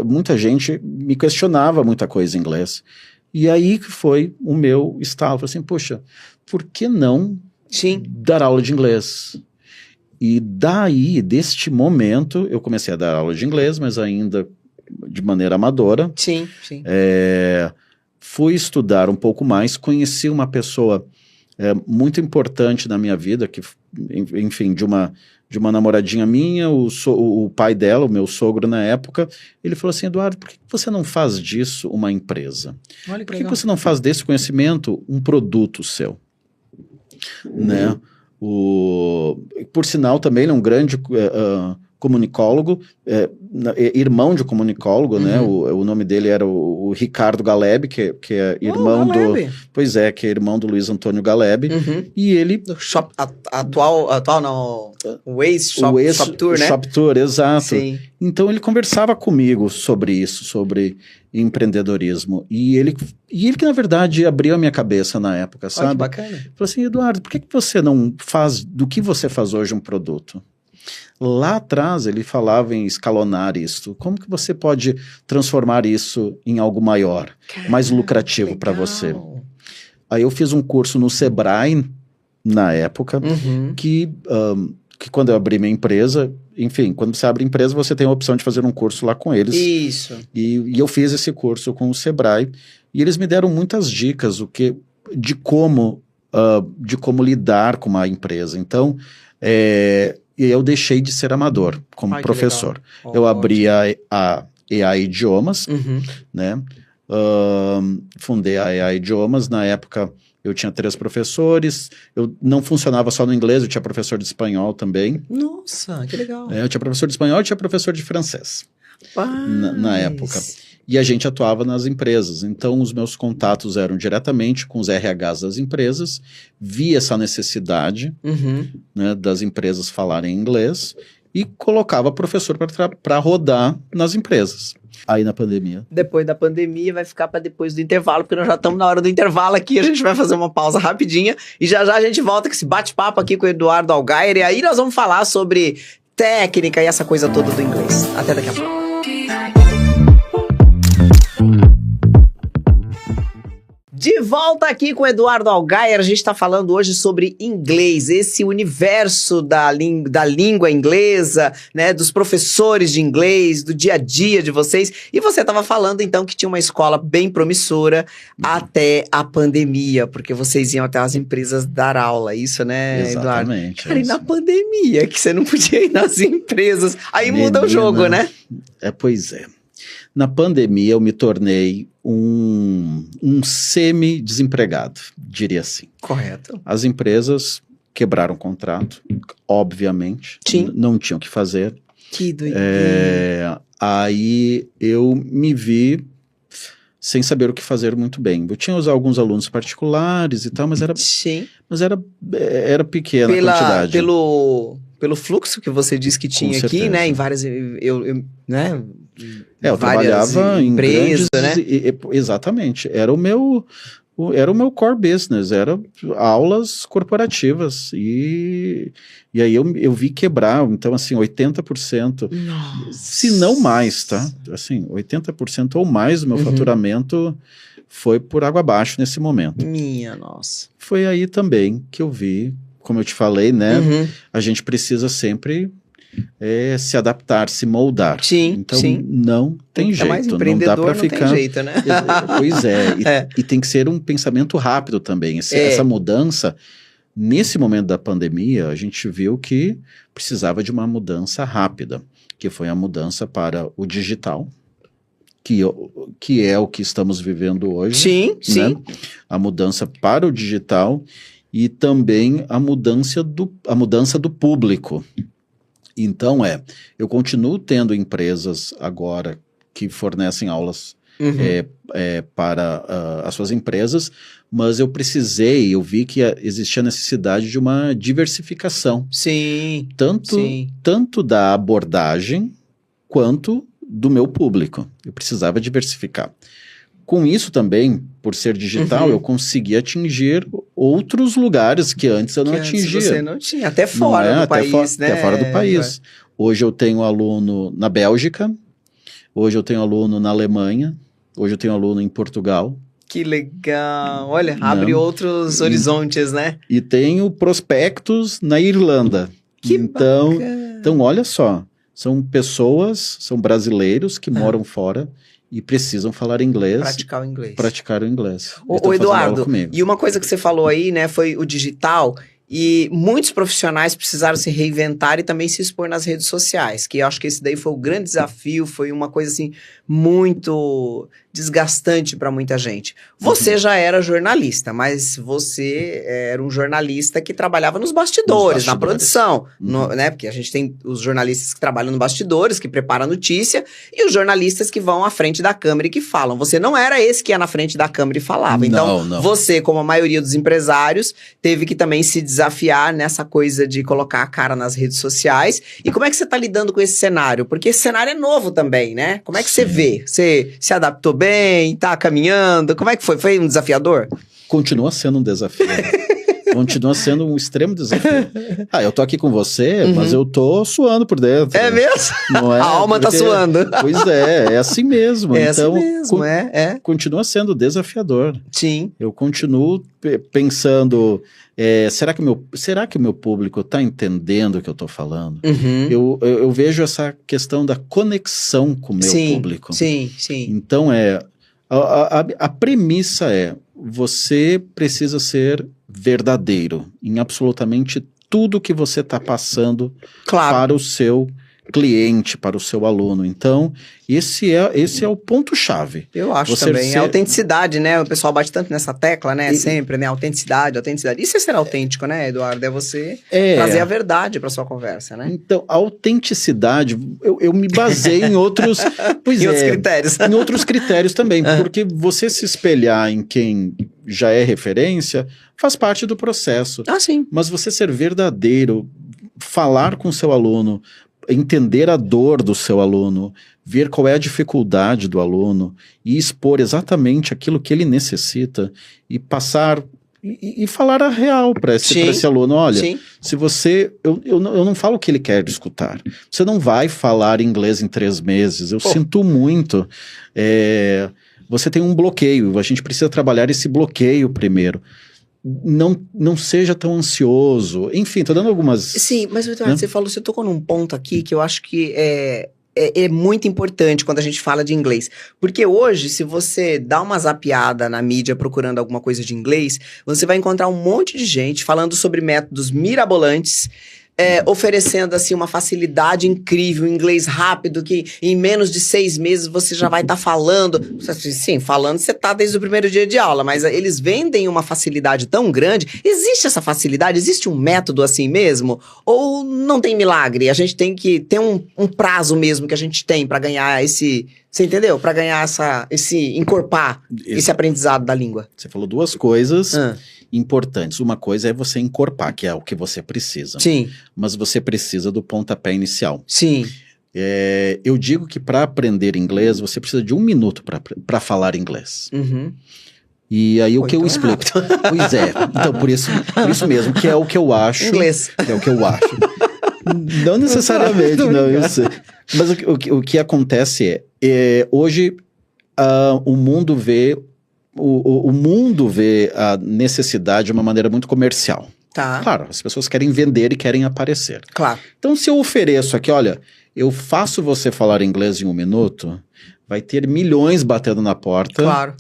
muita gente me questionava muita coisa em inglês. E aí que foi o meu estalo. Falei assim, poxa, por que não dar aula de inglês? E daí, deste momento, eu comecei a dar aula de inglês, mas ainda de maneira amadora. Sim. Fui estudar um pouco mais, conheci uma pessoa muito importante na minha vida, que, enfim, de uma namoradinha minha, o pai dela, o meu sogro na época, ele falou assim, Eduardo, por que você não faz disso uma empresa? Olha que por que legal. você não faz desse conhecimento um produto seu? Né? Por sinal, também ele é um grande comunicólogo, irmão de comunicólogo, né? O nome dele era o Ricardo Galeb, que é irmão Pois é, que é irmão do Luiz Antônio Galeb. E ele... Atual não... O ex-Shop Tour, né? Shop Tour, exato. Sim. Então ele conversava comigo sobre isso, sobre empreendedorismo. E ele que, na verdade, abriu a minha cabeça na época, sabe? Que bacana. Falou assim, Eduardo, por que você não faz do que você faz hoje um produto? Lá atrás ele falava em escalonar isso. Como que você pode transformar isso em algo maior, mais lucrativo para você? Aí eu fiz um curso no Sebrae, na época, que quando eu abri minha empresa, enfim, quando você abre empresa, você tem a opção de fazer um curso lá com eles. Isso. E eu fiz esse curso com o Sebrae, e eles me deram muitas dicas de como lidar com uma empresa. Então, e eu deixei de ser amador como professor. Eu abri a AI Idiomas, né? Fundei a AI Idiomas. Na época, eu tinha 3 professores. Eu não funcionava só no inglês, eu tinha professor de espanhol também. Nossa, que legal. Eu tinha professor de espanhol e tinha professor de francês na época. E a gente atuava nas empresas. Então, os meus contatos eram diretamente com os RHs das empresas, vi essa necessidade, né, das empresas falarem inglês e colocava professor para rodar nas empresas. Aí na pandemia. Depois da pandemia vai ficar para depois do intervalo, porque nós já estamos na hora do intervalo aqui, a gente vai fazer uma pausa rapidinha e já a gente volta com esse bate-papo aqui com o Eduardo Allgaier e aí nós vamos falar sobre técnica e essa coisa toda do inglês. Até daqui a pouco. De volta aqui com o Eduardo Allgaier, a gente está falando hoje sobre inglês, esse universo da língua inglesa, né, dos professores de inglês, do dia a dia de vocês. E você estava falando então que tinha uma escola bem promissora até a pandemia, porque vocês iam até as empresas dar aula, isso, né, Eduardo? Exatamente. Cara, e na pandemia, que você não podia ir nas empresas, aí muda o jogo, né? Pois é. Na pandemia eu me tornei um semi-desempregado, diria assim. Correto. As empresas quebraram o contrato, obviamente. Sim. Não tinham o que fazer. Que doideira. Aí eu me vi sem saber o que fazer muito bem. Eu tinha alguns alunos particulares e tal, mas era pequena a quantidade. Pelo fluxo que você disse que tinha aqui, né? Em várias... Eu trabalhava em empresas, grandes... né? Exatamente. Era o meu core business, era aulas corporativas. E aí eu vi quebrar, então assim, 80%, Nossa. se não mais, tá? Assim, 80% ou mais do meu faturamento foi por água abaixo nesse momento. Minha nossa. Foi aí também que eu vi, como eu te falei, né? A gente precisa sempre se adaptar, se moldar. Sim, então, sim. Não tem jeito. Mais empreendedor, não dá para ficar. Tem jeito, né? Pois é. E tem que ser um pensamento rápido também. Essa mudança, nesse momento da pandemia, a gente viu que precisava de uma mudança rápida, que foi a mudança para o digital, que é o que estamos vivendo hoje. Sim, né? sim. A mudança para o digital e também a mudança do público. Então eu continuo tendo empresas agora que fornecem aulas para as suas empresas, mas eu vi que existia necessidade de uma diversificação. Sim. Tanto da abordagem quanto do meu público. Eu precisava diversificar. Com isso também, por ser digital, eu consegui atingir outros lugares que antes eu não atingia. Você não tinha, até fora do país, né? Até fora do país. Hoje eu tenho aluno na Bélgica, hoje eu tenho aluno na Alemanha, hoje eu tenho aluno em Portugal. Que legal! Olha, abre outros horizontes, né? E tenho prospectos na Irlanda. Que bacana! Então, olha só, são brasileiros que moram fora e precisam falar inglês. Praticar o inglês. Ô Eduardo, e uma coisa que você falou aí, né, foi o digital, e muitos profissionais precisaram se reinventar e também se expor nas redes sociais, que eu acho que esse daí foi o grande desafio, foi uma coisa assim, muito desgastante para muita gente. Você já era jornalista, mas você era um jornalista que trabalhava nos bastidores. Na produção, né? Porque a gente tem os jornalistas que trabalham nos bastidores, que preparam a notícia, e os jornalistas que vão à frente da câmera e que falam. Você não era esse que ia na frente da câmera e falava. Então, você, como a maioria dos empresários, teve que também se desafiar nessa coisa de colocar a cara nas redes sociais. E como é que você está lidando com esse cenário? Porque esse cenário é novo também, né? Como é que você vê? Você se adaptou bem? Tá caminhando? Como é que foi? Foi um desafiador? Continua sendo um desafio. Continua sendo um extremo desafio. Eu tô aqui com você, mas eu tô suando por dentro. É mesmo? Não é? A alma tá suando. Pois é assim mesmo. É então, assim mesmo, continua sendo desafiador. Sim. Eu continuo pensando, será que o meu público tá entendendo o que eu tô falando? Eu vejo essa questão da conexão com o meu público. Sim. Então, a premissa você precisa ser verdadeiro em absolutamente tudo que você está passando para o seu cliente, para o seu aluno. Então, esse é o ponto-chave. Eu acho também. A autenticidade, né? O pessoal bate tanto nessa tecla, né? Sempre, né? Autenticidade. Isso é ser autêntico, né, Eduardo? É você trazer a verdade para sua conversa, né? Então, a autenticidade, eu me baseei em outros... outros critérios. Em outros critérios também, porque você se espelhar em quem já é referência faz parte do processo. Sim. Mas você ser verdadeiro, falar com o seu aluno, entender a dor do seu aluno, ver qual é a dificuldade do aluno e expor exatamente aquilo que ele necessita e passar e falar a real para esse aluno. Olha, se você... Eu não falo o que ele quer escutar. Você não vai falar inglês em 3 meses. Eu sinto muito. você tem um bloqueio, a gente precisa trabalhar esse bloqueio primeiro. Não seja tão ansioso. Enfim, tô dando algumas... Sim, mas Eduardo, você tocou num ponto aqui que eu acho que é muito importante quando a gente fala de inglês. Porque hoje, se você dá uma zapeada na mídia procurando alguma coisa de inglês, você vai encontrar um monte de gente falando sobre métodos mirabolantes, oferecendo assim uma facilidade incrível, inglês rápido, que em menos de 6 meses você já vai estar falando. Sim, falando você tá desde o primeiro dia de aula, mas eles vendem uma facilidade tão grande. Existe essa facilidade? Existe um método assim mesmo? Ou não tem milagre? A gente tem que ter um prazo mesmo que a gente tem para ganhar esse... Você entendeu? Para ganhar encorpar esse aprendizado da língua. Você falou duas coisas importantes. Uma coisa é você encorpar, que é o que você precisa. Sim. Mas você precisa do pontapé inicial. Sim. Eu digo que para aprender inglês, você precisa de 1 minuto para falar inglês. Uhum. E aí o que eu explico? Pois é. Então, por isso mesmo, que é o que eu acho. Inglês. É o que eu acho. Não necessariamente, não, eu sei. Mas o que acontece hoje o mundo vê a necessidade de uma maneira muito comercial. Tá. Claro, as pessoas querem vender e querem aparecer. Claro. Então, se eu ofereço aqui, olha, eu faço você falar inglês em 1 minuto, vai ter milhões batendo na porta. Claro.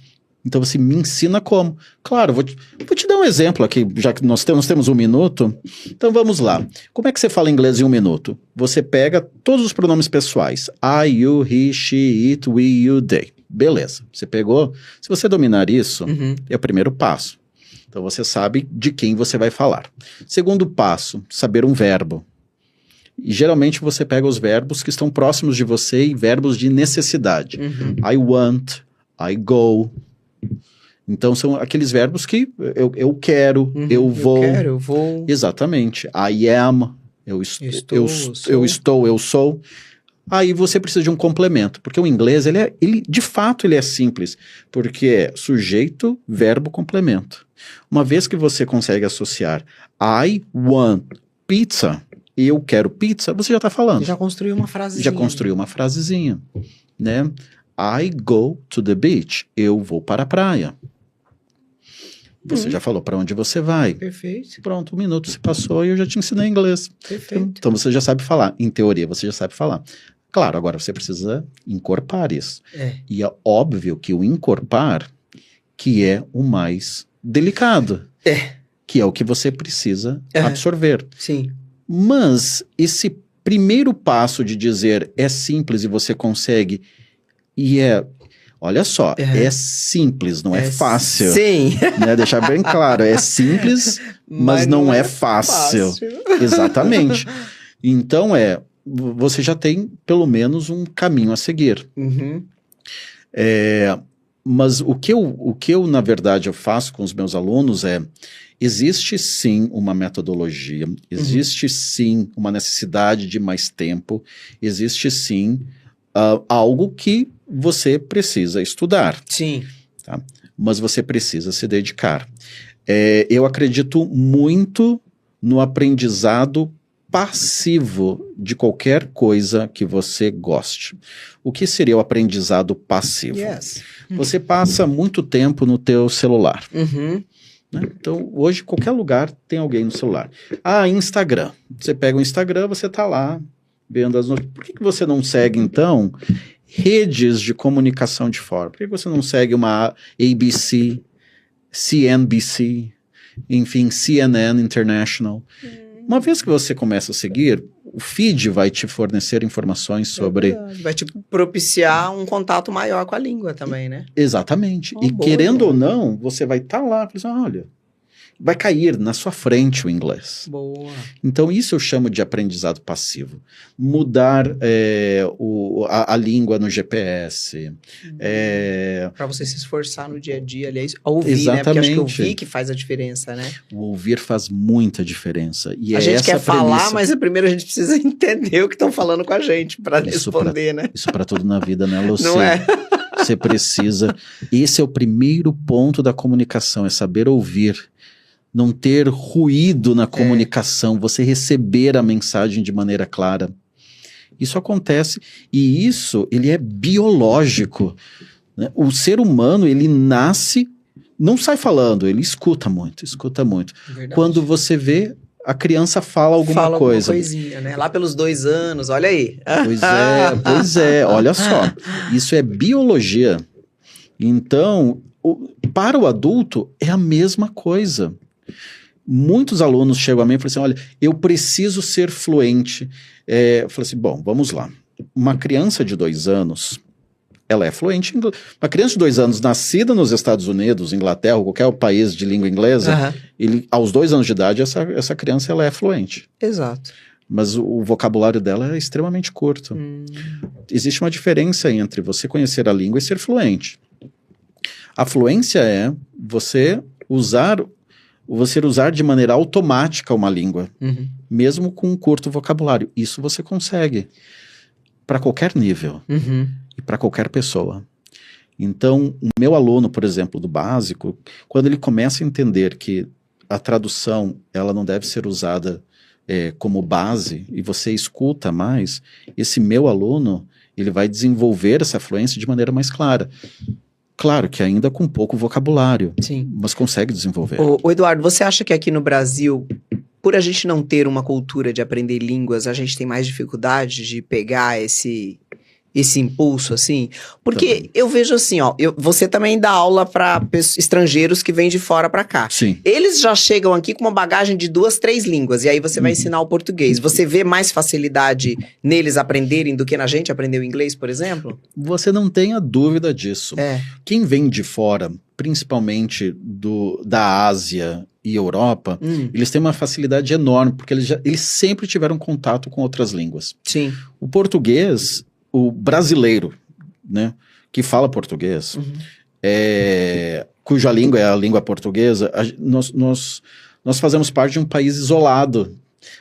Então você me ensina como. Claro, vou te dar um exemplo aqui, já que nós temos 1 minuto. Então vamos lá. Como é que você fala inglês em 1 minuto? Você pega todos os pronomes pessoais. I, you, he, she, it, we, you, they. Beleza. Você pegou? Se você dominar isso, é o primeiro passo. Então você sabe de quem você vai falar. Segundo passo, saber um verbo. E geralmente você pega os verbos que estão próximos de você e verbos de necessidade. I want, I go. Então são aqueles verbos que eu quero, eu vou. Eu quero, eu vou. Exatamente. I am, eu estou, eu sou. Aí você precisa de um complemento, porque o inglês, de fato, ele é simples, porque é sujeito, verbo, complemento. Uma vez que você consegue associar I want pizza, eu quero pizza, você já está falando. Você já construiu uma frasezinha. Já construiu uma frasezinha, né? I go to the beach, eu vou para a praia. Você já falou para onde você vai. Perfeito. Pronto, 1 minuto se passou e eu já te ensinei inglês. Perfeito. Então você já sabe falar. Em teoria, você já sabe falar. Claro, agora você precisa encorpar isso. E é óbvio que o encorpar que é o mais delicado. Que é o que você precisa absorver. Sim. Mas esse primeiro passo de dizer é simples e você consegue... Olha só, é simples, não é fácil. Sim. Né? Deixar bem claro, é simples, mas não é fácil. Exatamente. Então você já tem pelo menos um caminho a seguir. Mas o que eu, na verdade, eu faço com os meus alunos existe sim uma metodologia, existe sim uma necessidade de mais tempo, existe sim algo que você precisa estudar. Sim. Tá? Mas você precisa se dedicar. Eu acredito muito no aprendizado passivo de qualquer coisa que você goste. O que seria o aprendizado passivo? Você passa muito tempo no teu celular. Né? Então, hoje, qualquer lugar tem alguém no celular. Instagram. Você pega o Instagram, você está lá vendo as notícias. Por que você não segue, então, redes de comunicação de fora? Por que você não segue uma ABC, CNBC, enfim, CNN International? Uma vez que você começa a seguir, o feed vai te fornecer informações sobre... Vai te propiciar um contato maior com a língua também, né? Exatamente. E querendo ou não, você vai estar lá e falar, olha, vai cair na sua frente o inglês. Boa. Então isso eu chamo de aprendizado passivo. Mudar a língua no GPS. Para você se esforçar no dia a dia, aliás, a ouvir, exatamente, né? Porque acho que ouvir que faz a diferença, né? O ouvir faz muita diferença. E a gente quer falar, mas primeiro a gente precisa entender o que estão falando com a gente para responder, né? Isso para tudo na vida, né, Lucy? Não é? Você precisa... Esse é o primeiro ponto da comunicação, é saber ouvir. Não ter ruído na comunicação, você receber a mensagem de maneira clara. Isso acontece, e isso, ele é biológico. né? O ser humano, ele nasce, não sai falando, ele escuta muito, escuta muito. Verdade. Quando você vê, a criança fala alguma coisa. Alguma coisinha, né? Lá pelos 2 anos, olha aí. Pois é, olha só. Isso é biologia. Então, para o adulto, é a mesma coisa. Muitos alunos chegam a mim e falam assim, olha, eu preciso ser fluente. Eu falo assim, bom, vamos lá. Uma criança de 2 anos, ela é fluente em inglês. Uma criança de 2 anos, nascida nos Estados Unidos, Inglaterra, ou qualquer país de língua inglesa, aos 2 anos de idade, essa criança ela é fluente. Exato. Mas o vocabulário dela é extremamente curto. Existe uma diferença entre você conhecer a língua e ser fluente. A fluência é você usar de maneira automática uma língua, mesmo com um curto vocabulário. Isso você consegue para qualquer nível e para qualquer pessoa. Então, o meu aluno, por exemplo, do básico, quando ele começa a entender que a tradução ela não deve ser usada como base e você escuta mais, esse meu aluno ele vai desenvolver essa fluência de maneira mais clara. Claro que ainda com pouco vocabulário, sim, mas consegue desenvolver. Ô Eduardo, você acha que aqui no Brasil, por a gente não ter uma cultura de aprender línguas, a gente tem mais dificuldade de pegar esse impulso, assim? Porque Também. eu vejo assim, ó, você também dá aula para estrangeiros que vêm de fora para cá. Sim. Eles já chegam aqui com uma bagagem de 2, 3 línguas, e aí você vai ensinar o português. Você vê mais facilidade neles aprenderem do que na gente aprender o inglês, por exemplo? Você não tenha dúvida disso. Quem vem de fora, principalmente da Ásia e Europa, eles têm uma facilidade enorme, porque eles sempre tiveram contato com outras línguas. Sim. O português, o brasileiro, né, que fala português, cuja língua é a língua portuguesa, nós fazemos parte de um país isolado.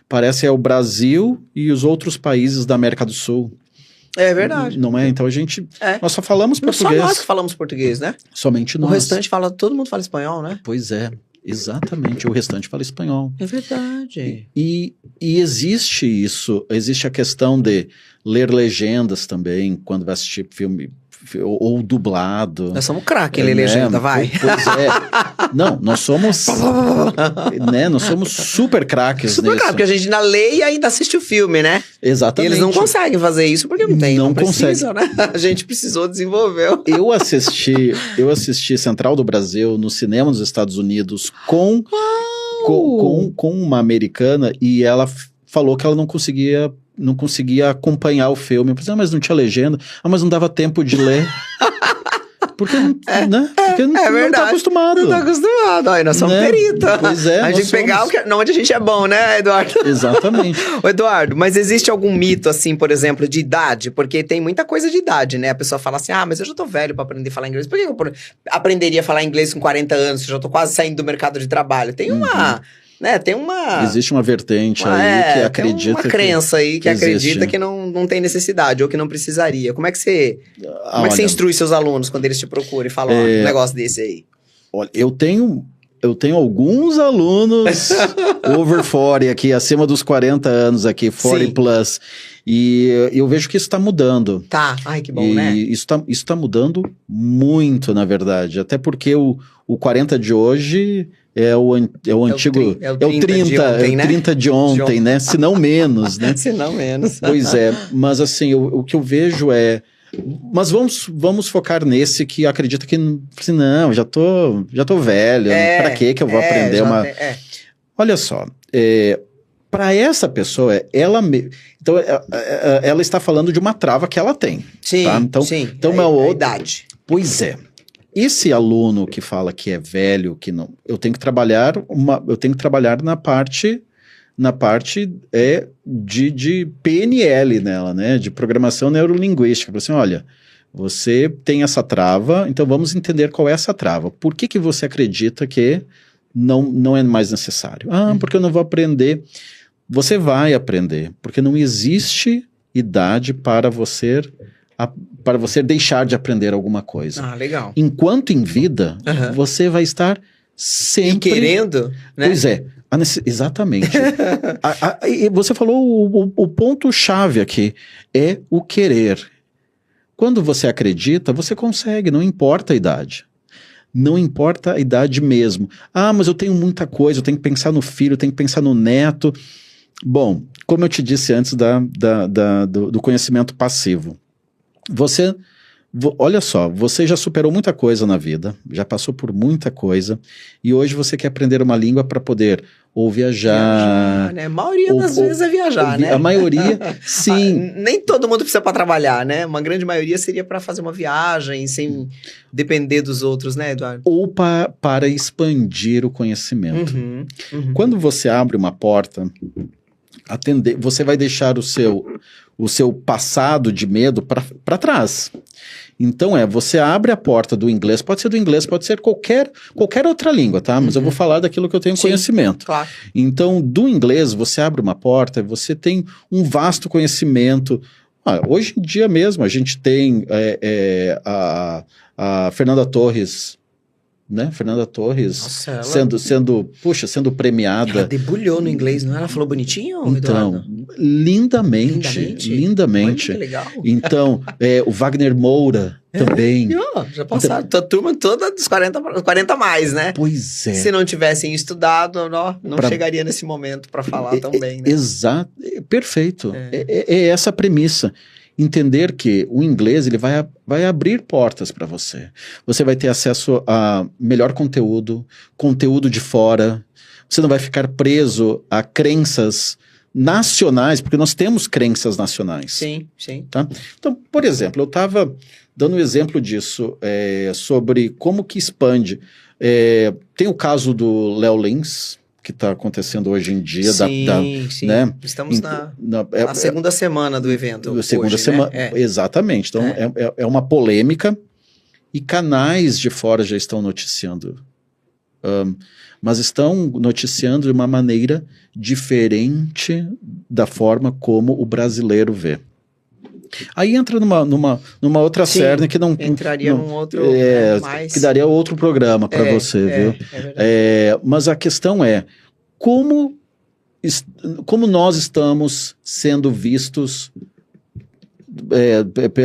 Parece o Brasil e os outros países da América do Sul. É verdade. Não é? Então nós só falamos português. Só nós que falamos português, né? Somente nós. O restante todo mundo fala espanhol, né? Pois é, exatamente. O restante fala espanhol. É verdade. E existe isso, existe a questão de ler legendas também, quando vai assistir filme ou dublado. Nós somos craque em ler legenda, vai. Pois é. Não, nós somos né, nós somos super craques super craque, porque a gente ainda lê e ainda assiste o filme, né? Exatamente. E eles não conseguem fazer isso porque não precisa, consegue. Né? A gente precisou desenvolver. Eu assisti Central do Brasil no cinema nos Estados Unidos com uma americana e ela falou que ela não conseguia acompanhar o filme. Eu pensei, mas não tinha legenda. Mas não dava tempo de ler. Porque, né? Porque não tá acostumado. Não tá acostumado. Aí nós somos perita. Pois é. A gente pegar onde a gente é bom, né, Eduardo? Exatamente. Ô, Eduardo, mas existe algum mito, assim, por exemplo, de idade? Porque tem muita coisa de idade, né? A pessoa fala assim, mas eu já tô velho pra aprender a falar inglês. Por que eu aprenderia a falar inglês com 40 anos? Se eu já tô quase saindo do mercado de trabalho. Tem uma... Né, existe uma vertente aí que acredita... Tem uma crença aí que existe. acredita que não tem necessidade ou que não precisaria. Como é que você instrui seus alunos quando eles te procuram e falam um negócio desse aí? Olha, eu tenho alguns alunos over 40 aqui, acima dos 40 anos aqui, 40 plus. E eu vejo que isso está mudando. Tá, ai que bom, né? Isso tá mudando muito, na verdade. Até porque o 40 de hoje... É o antigo... É o 30 de ontem, né? Se não menos, né? Se não menos. Pois é. Mas assim, o que eu vejo é... Mas vamos focar nesse que acredita que... Assim, não, já tô velho. Pra que eu vou aprender uma... Olha só. Para essa pessoa, então, ela está falando de uma trava que ela tem. Sim, tá? Então, sim. Então, a idade. Pois é. Esse aluno que fala que é velho, que não, eu tenho que trabalhar na parte de PNL nela, né? De programação neurolinguística. Assim, olha, você tem essa trava, então vamos entender qual é essa trava. Por que você acredita que não é mais necessário? Porque eu não vou aprender. Você vai aprender, porque não existe idade para você deixar de aprender alguma coisa. Legal. Enquanto em vida, você vai estar sempre... E querendo, né? Pois é, exatamente. Você falou o ponto-chave aqui, é o querer. Quando você acredita, você consegue, não importa a idade. Não importa a idade mesmo. Ah, mas eu tenho muita coisa, eu tenho que pensar no filho, eu tenho que pensar no neto. Bom, como eu te disse antes do conhecimento passivo, olha só, você já superou muita coisa na vida, já passou por muita coisa, e hoje você quer aprender uma língua para poder ou viajar, né? A maioria das vezes é viajar, né? A maioria, sim. Nem todo mundo precisa para trabalhar, né? Uma grande maioria seria para fazer uma viagem sem depender dos outros, né, Eduardo? Ou para expandir o conhecimento. Quando você abre uma porta, você vai deixar o seu passado de medo para trás. Então você abre a porta do inglês, pode ser do inglês, pode ser qualquer outra língua, tá? Mas eu vou falar daquilo que eu tenho conhecimento. Claro. Então, do inglês, você abre uma porta, você tem um vasto conhecimento. Hoje em dia mesmo, a gente tem a Fernanda Torres, né? Fernanda Torres. Nossa, sendo premiada. Ela debulhou no inglês, não? Ela falou bonitinho, então, Eduardo? Lindamente. Olha, que legal. Então, o Wagner Moura também. Já passaram a turma toda dos 40 mais, né? Pois é. Se não tivessem estudado, não chegaria nesse momento para falar tão bem, né? Exato. Perfeito. É essa a premissa. Entender que o inglês ele vai abrir portas para você. Você vai ter acesso a melhor conteúdo de fora. Você não vai ficar preso a crenças nacionais, porque nós temos crenças nacionais. Sim. Tá? Então, por exemplo, eu estava dando um exemplo disso, sobre como que expande. Tem o caso do Léo Lins, que está acontecendo hoje em dia. Sim. Né? Estamos na segunda semana do evento. Segunda semana, né? Exatamente. Então, é uma polêmica e canais de fora já estão noticiando. Mas estão noticiando de uma maneira diferente da forma como o brasileiro vê. Aí entra numa outra cerne que não... Entraria num outro... que daria outro programa para você, viu? Mas a questão é, como nós estamos sendo vistos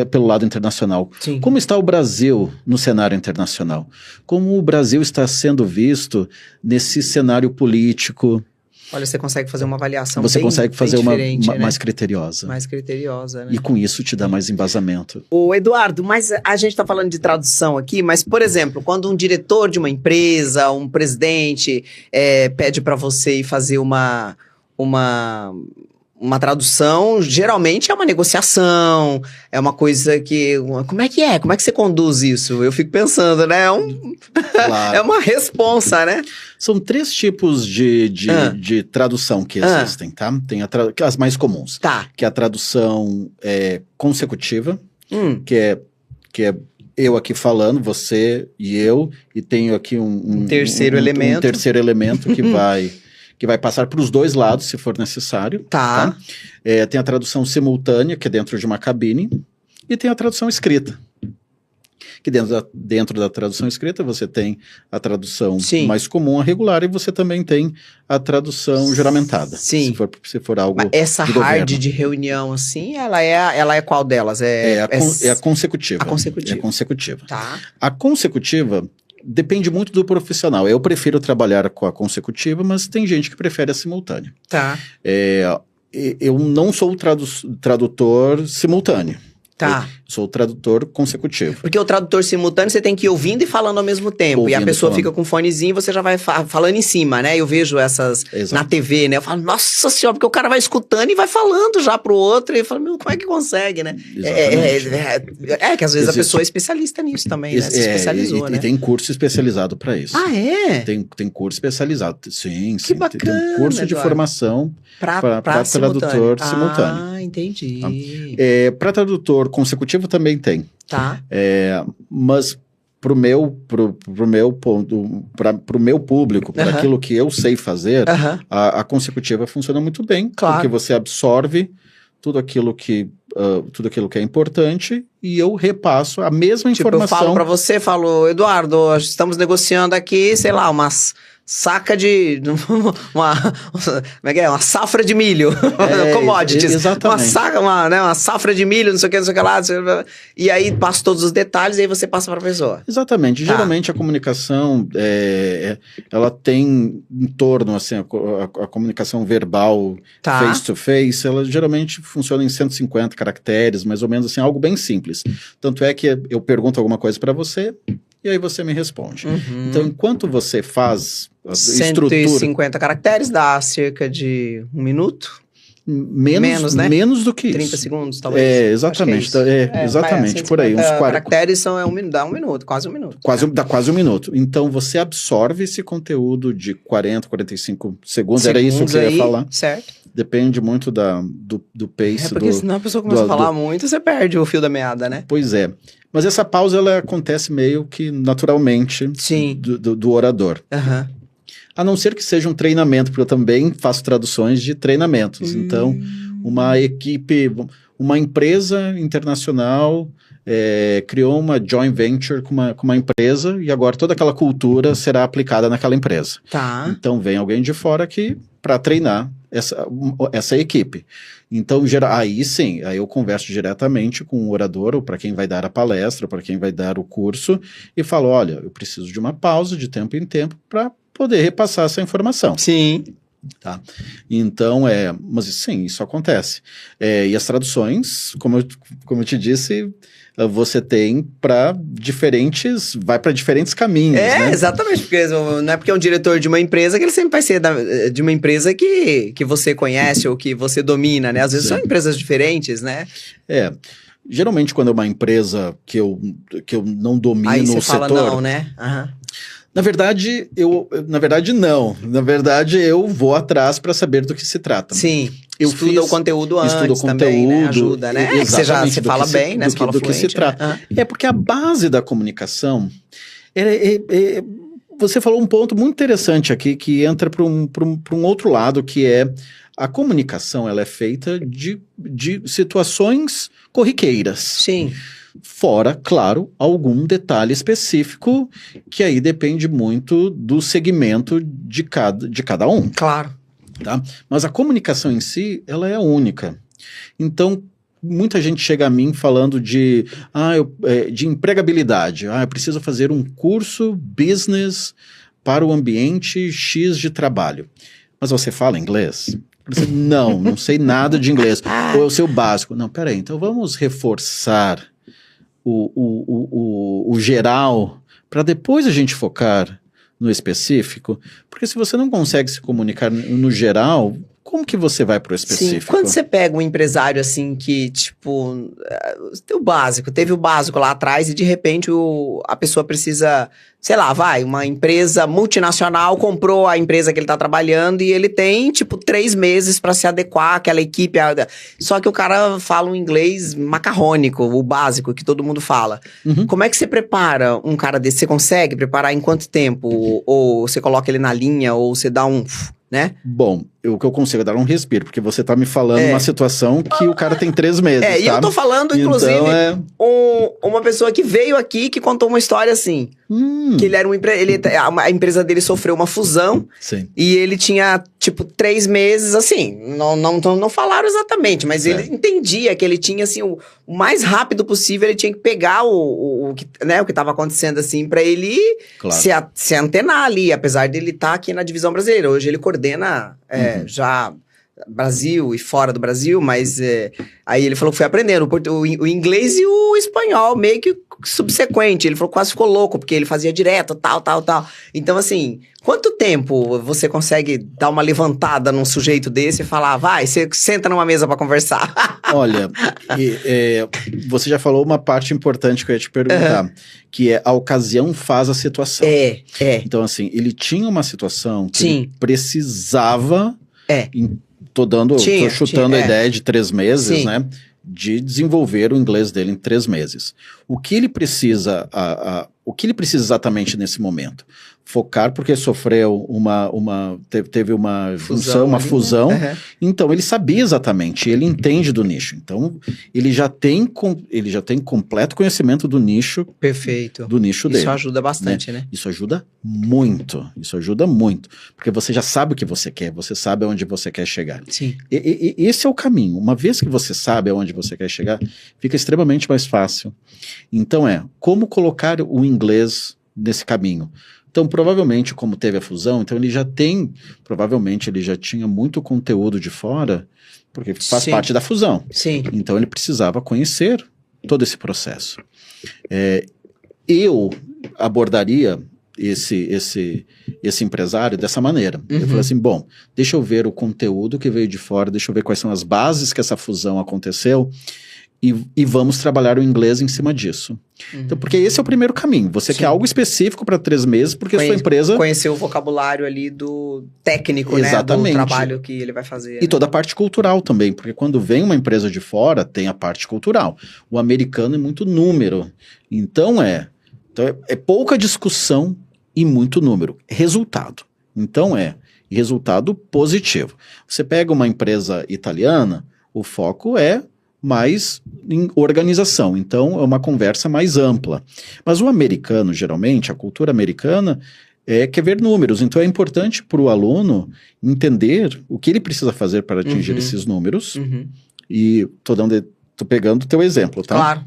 pelo lado internacional? Sim. Como está o Brasil no cenário internacional? Como o Brasil está sendo visto nesse cenário político? Olha, você consegue fazer uma avaliação Você consegue fazer uma né? mais criteriosa. Mais criteriosa, né? E com isso te dá mais embasamento. Ô, Eduardo, mas a gente está falando de tradução aqui, mas, por exemplo, quando um diretor de uma empresa, um presidente, pede para você ir fazer uma tradução, geralmente é uma negociação, é uma coisa que... Como é que você conduz isso? Eu fico pensando, né? Claro. É uma responsa, né? São 3 tipos de tradução que existem, tá? Tem as mais comuns. Tá. Que é a tradução consecutiva, que é eu aqui falando, você e eu, e tenho aqui um terceiro elemento. Um terceiro elemento que vai passar para os 2 lados, se for necessário. Tá. Tem a tradução simultânea, que é dentro de uma cabine, e tem a tradução escrita. Que dentro da tradução escrita você tem a tradução mais comum, a regular, e você também tem a tradução juramentada. Sim. Se for algo Mas essa de hard governo. de reunião, assim, ela é qual delas? É a consecutiva. A consecutiva. É a consecutiva. Tá. A consecutiva depende muito do profissional. Eu prefiro trabalhar com a consecutiva, mas tem gente que prefere a simultânea. Tá. Eu não sou tradutor simultâneo. Tá. Eu sou o tradutor consecutivo. Porque o tradutor simultâneo você tem que ir ouvindo e falando ao mesmo tempo. E a pessoa fica com um fonezinho e você já vai falando em cima, né? Eu vejo essas na TV, né? Eu falo, nossa senhora, porque o cara vai escutando e vai falando já pro outro. E eu falo, meu, como é que consegue, né? Que às vezes a pessoa é especialista nisso também, né? Se especializou, né? E tem curso especializado para isso. Ah, é? Tem curso especializado. Sim. Que bacana, tem um curso de formação para tradutor simultâneo. Ah, entendi. Para tradutor consecutivo também tem. Tá. Mas pro meu público, para aquilo que eu sei fazer, a consecutiva funciona muito bem, porque você absorve tudo aquilo que é importante e eu repasso a mesma informação. Eu falo para você, Eduardo, estamos negociando aqui, sei lá, umas saca de... como é que é? Uma safra de milho. Commodities. Exatamente. Uma safra de milho, não sei o que lá. E aí passa todos os detalhes e aí você passa para a pessoa. Exatamente. Geralmente a comunicação, ela tem em torno, assim, a comunicação verbal, face-to-face, ela geralmente funciona em 150 caracteres, mais ou menos assim, algo bem simples. Tanto é que eu pergunto alguma coisa para você e aí você me responde. Então, enquanto você faz a 150 caracteres dá cerca de 1 minuto? Menos, né? Menos do que 30 isso. segundos, talvez. Exatamente. Exatamente, por aí. Uns 40 caracteres dá 1 minuto, quase 1 minuto. Dá quase 1 minuto. Então, você absorve esse conteúdo de 40, 45 segundos. Era isso que eu ia falar. Certo. Depende muito do pace. Porque senão a pessoa começa a falar muito, você perde o fio da meada, né? Pois é. Mas essa pausa, ela acontece meio que naturalmente do orador. A não ser que seja um treinamento, porque eu também faço traduções de treinamentos. Então, uma equipe, uma empresa internacional criou uma joint venture com uma empresa e agora toda aquela cultura será aplicada naquela empresa. Então, vem alguém de fora aqui para treinar essa equipe. Então, aí sim, aí eu converso diretamente com o orador, ou para quem vai dar a palestra, para quem vai dar o curso, e falo, olha, eu preciso de uma pausa de tempo em tempo para poder repassar essa informação. Sim. Tá? Então, mas sim, isso acontece. E as traduções, como eu te disse, você tem vai para diferentes caminhos, né? Exatamente, porque não é porque é um diretor de uma empresa que ele sempre vai ser de uma empresa que você conhece ou que você domina, né? Às vezes são empresas diferentes, né? Geralmente quando é uma empresa que eu não domino aí você o fala setor... não, né? Na verdade, não. Na verdade, eu vou atrás para saber do que se trata. Sim. Estuda o conteúdo antes também, né? Ajuda, né? Você fala bem, né? Você fala do que se trata. Porque a base da comunicação... Você falou um ponto muito interessante aqui, que entra para um outro lado, que é a comunicação, ela é feita de situações corriqueiras. Sim. Fora, claro, algum detalhe específico que aí depende muito do segmento de cada um. Claro. Tá? Mas a comunicação em si, ela é única. Então, muita gente chega a mim falando de empregabilidade. Eu preciso fazer um curso business para o ambiente X de trabalho. Mas você fala inglês? Não sei nada de inglês. Ou é o seu básico? Não, peraí, então vamos reforçar o geral, para depois a gente focar no específico, porque se você não consegue se comunicar no geral, como que você vai pro específico? Sim, quando você pega um empresário assim que, tipo, teve o básico lá atrás e de repente a pessoa precisa, sei lá, uma empresa multinacional comprou a empresa que ele tá trabalhando e ele tem, tipo, 3 meses para se adequar àquela equipe. Só que o cara fala um inglês macarrônico, o básico, que todo mundo fala. Como é que você prepara um cara desse? Você consegue preparar em quanto tempo? Ou você coloca ele na linha, ou você dá né? Bom, o que eu consigo é dar um respiro, porque você tá me falando uma situação que o cara tem 3 meses, e eu tô falando, inclusive, então, uma pessoa que veio aqui que contou uma história assim, que ele era a empresa dele sofreu uma fusão, sim. E ele tinha, tipo, 3 meses, assim, não falaram exatamente, mas ele entendia que ele tinha, assim, o mais rápido possível, ele tinha que pegar o que tava acontecendo, assim, pra ele se antenar ali, apesar de ele estar aqui na divisão brasileira. Hoje ele coordena já Brasil e fora do Brasil, mas aí ele falou que foi aprendendo o inglês e o espanhol, meio que subsequente. Ele falou que quase ficou louco, porque ele fazia direto, tal. Então, assim, quanto tempo você consegue dar uma levantada num sujeito desse e falar, você senta numa mesa pra conversar? Olha, você já falou uma parte importante que eu ia te perguntar, que é a ocasião faz a situação. Então, assim, ele tinha uma situação que ele precisava... Tô chutando a ideia de 3 meses, né? De desenvolver o inglês dele em 3 meses. O que ele precisa, o que ele precisa exatamente nesse momento? Focar porque sofreu teve uma junção, uma fusão. Uhum. Então, ele sabia exatamente, ele entende do nicho. Então, ele já tem completo conhecimento do nicho. Perfeito. Do nicho dele. Isso ajuda bastante, né? Isso ajuda muito. Isso ajuda muito. Porque você já sabe o que você quer, você sabe aonde você quer chegar. Sim. E esse é o caminho. Uma vez que você sabe aonde você quer chegar, fica extremamente mais fácil. Então, como colocar o inglês nesse caminho? Então, provavelmente, como teve a fusão, então provavelmente ele já tinha muito conteúdo de fora, porque faz parte da fusão. Sim. Então, ele precisava conhecer todo esse processo. Eu abordaria esse empresário dessa maneira. Eu falei assim, bom, deixa eu ver o conteúdo que veio de fora, deixa eu ver quais são as bases que essa fusão aconteceu, e vamos trabalhar o inglês em cima disso. Então, porque esse é o primeiro caminho. Você quer algo específico para 3 meses, porque a sua empresa... Conhecer o vocabulário ali do técnico, exatamente, né? Do trabalho que ele vai fazer. E toda a parte cultural também, porque quando vem uma empresa de fora, tem a parte cultural. O americano é muito número. Então é pouca discussão e muito número. Resultado. Então resultado positivo. Você pega uma empresa italiana, o foco é mais em organização, então é uma conversa mais ampla. Mas o americano, geralmente, a cultura americana quer ver números, então é importante para o aluno entender o que ele precisa fazer para atingir esses números, e tô pegando o teu exemplo, tá? Claro.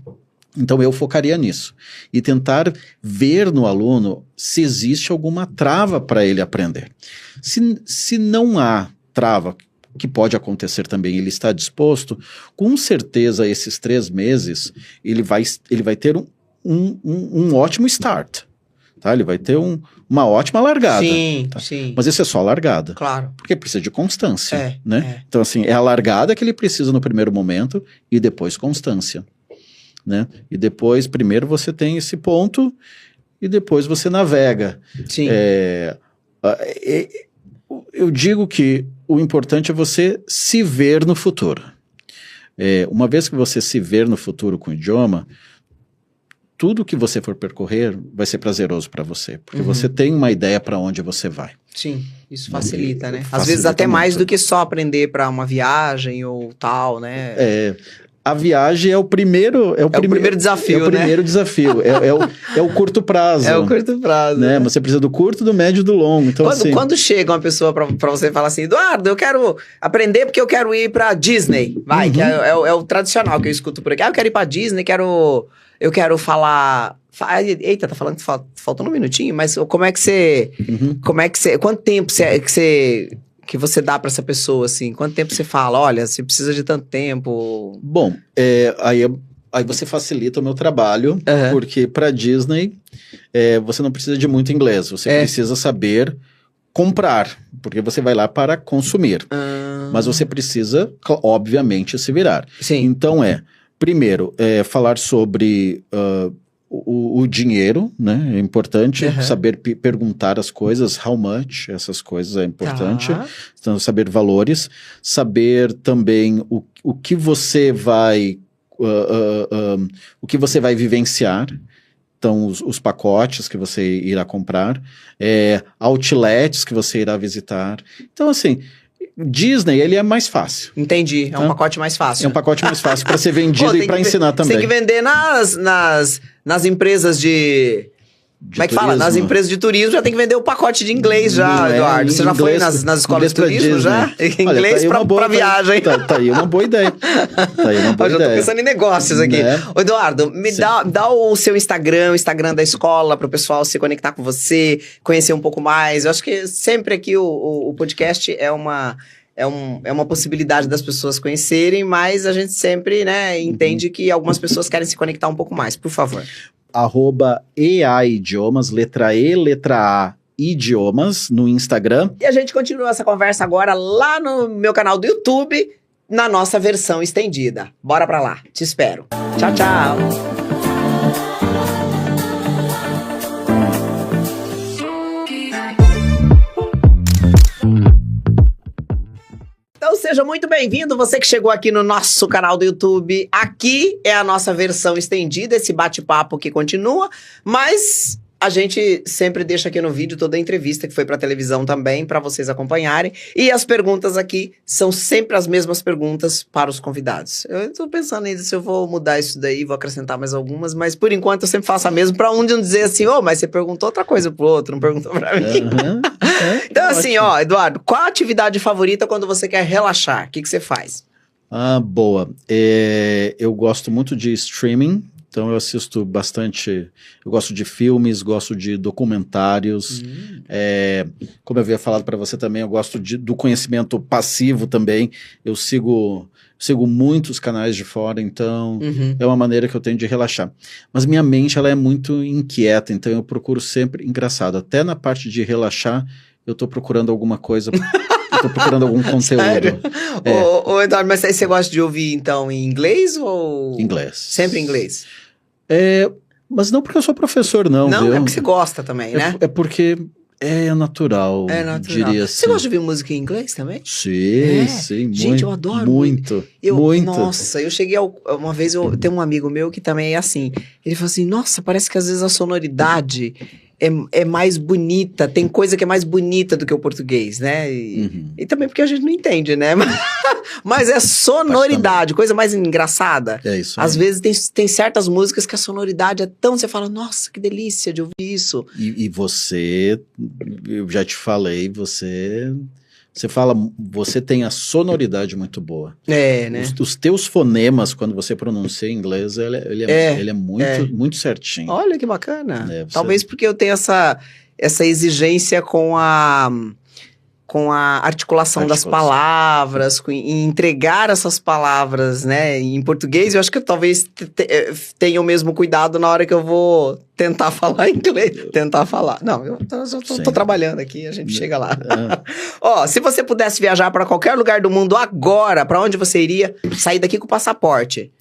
Então eu focaria nisso, e tentar ver no aluno se existe alguma trava para ele aprender. Se não há trava, que pode acontecer também, ele está disposto, com certeza esses 3 meses, ele vai ter um ótimo start, tá? Ele vai ter uma ótima largada. Sim, tá? sim. Mas isso é só a largada. Claro. Porque precisa de constância, né? Então, assim, é a largada que ele precisa no primeiro momento, e depois constância, né? E depois, primeiro você tem esse ponto, e depois você navega. Sim. Eu digo que o importante é você se ver no futuro. Uma vez que você se ver no futuro com o idioma, tudo que você for percorrer vai ser prazeroso para você, porque você tem uma ideia para onde você vai. Sim, isso facilita, né? Facilita Às vezes até mais muito. do que só aprender para uma viagem ou tal, né? A viagem é o primeiro desafio, né? É o primeiro desafio, é o curto prazo. É o curto prazo. Né? Você precisa do curto, do médio e do longo. Então, quando chega uma pessoa pra você e fala assim, Eduardo, eu quero aprender porque eu quero ir pra Disney, que é o tradicional que eu escuto por aqui. Eu quero ir pra Disney, eu quero falar... Eita, tá falando que faltando um minutinho, mas como é que você... Quanto tempo que você dá pra essa pessoa, assim? Quanto tempo você fala, olha, você precisa de tanto tempo? Bom, aí você facilita o meu trabalho, porque pra Disney você não precisa de muito inglês, você precisa saber comprar, porque você vai lá para consumir. Mas você precisa, obviamente, se virar. Sim. Então primeiro, falar sobre... O dinheiro, né? É importante saber perguntar as coisas, how much, essas coisas é importante. Então, saber valores, saber também o que você vai vivenciar. Então, os pacotes que você irá comprar, outlets que você irá visitar. Então, assim, Disney, ele é mais fácil. Entendi, é um pacote mais fácil. É um pacote mais fácil para ser vendido e para ensinar também. Você tem que vender nas empresas de... Como é que fala? Nas empresas de turismo já tem que vender o pacote de inglês já, Eduardo. Você já foi nas escolas de turismo já? Inglês pra viagem. Tá aí uma boa ideia. Eu já tô pensando em negócios aqui. Né? Ô, Eduardo, dá o seu Instagram, o Instagram da escola, para o pessoal se conectar com você, conhecer um pouco mais. Eu acho que sempre aqui o podcast é uma possibilidade das pessoas conhecerem, mas a gente sempre, né, entende que algumas pessoas querem se conectar um pouco mais. Por favor. @EAidiomas, letra E, letra A, idiomas, no Instagram. E a gente continua essa conversa agora lá no meu canal do YouTube, na nossa versão estendida. Bora pra lá, te espero. Tchau, tchau. Então seja seja muito bem-vindo, você que chegou aqui no nosso canal do YouTube. Aqui é a nossa versão estendida, esse bate-papo que continua, mas a gente sempre deixa aqui no vídeo toda a entrevista que foi pra televisão também, pra vocês acompanharem. E as perguntas aqui são sempre as mesmas perguntas para os convidados. Eu tô pensando ainda se eu vou mudar isso daí, vou acrescentar mais algumas, mas por enquanto eu sempre faço a mesma, pra um não dizer assim, mas você perguntou outra coisa pro outro, não perguntou pra mim. Então assim, Eduardo, qual a atividade favorita quando você quer relaxar? O que você faz? Boa. Eu gosto muito de streaming. Então eu assisto bastante, eu gosto de filmes, gosto de documentários, como eu havia falado para você também, eu gosto do conhecimento passivo também, eu sigo muitos canais de fora, então é uma maneira que eu tenho de relaxar. Mas minha mente, ela é muito inquieta, então eu procuro sempre, engraçado, até na parte de relaxar, eu tô procurando alguma coisa... Eu tô procurando algum conteúdo. Sério? Ô, Eduardo, mas aí você gosta de ouvir, então, em inglês ou... Inglês. Sempre em inglês? Mas não porque eu sou professor, não. Não, viu? é porque você gosta também, né? É porque é natural, diria assim. Você gosta de ouvir música em inglês também? Sim, sim, muito. Gente, eu adoro muito. Nossa, eu cheguei uma vez, tem um amigo meu que também é assim. Ele falou assim, nossa, parece que às vezes a sonoridade é mais bonita, tem coisa que é mais bonita do que o português, né? E também porque a gente não entende, né? Mas é sonoridade, coisa mais engraçada. É isso. Às vezes tem certas músicas que a sonoridade é tão... Você fala, nossa, que delícia de ouvir isso. E você, eu já te falei, você tem a sonoridade muito boa. Né? Os teus fonemas, quando você pronuncia em inglês, ele é muito certinho. Olha que bacana. Talvez porque eu tenho essa exigência com a articulação das palavras, em entregar essas palavras, né, em português. Eu acho que eu talvez tenha o mesmo cuidado na hora que eu vou tentar falar inglês. Não, eu tô trabalhando aqui, a gente chega lá. Se você pudesse viajar para qualquer lugar do mundo agora, para onde você iria? Sair daqui com o passaporte.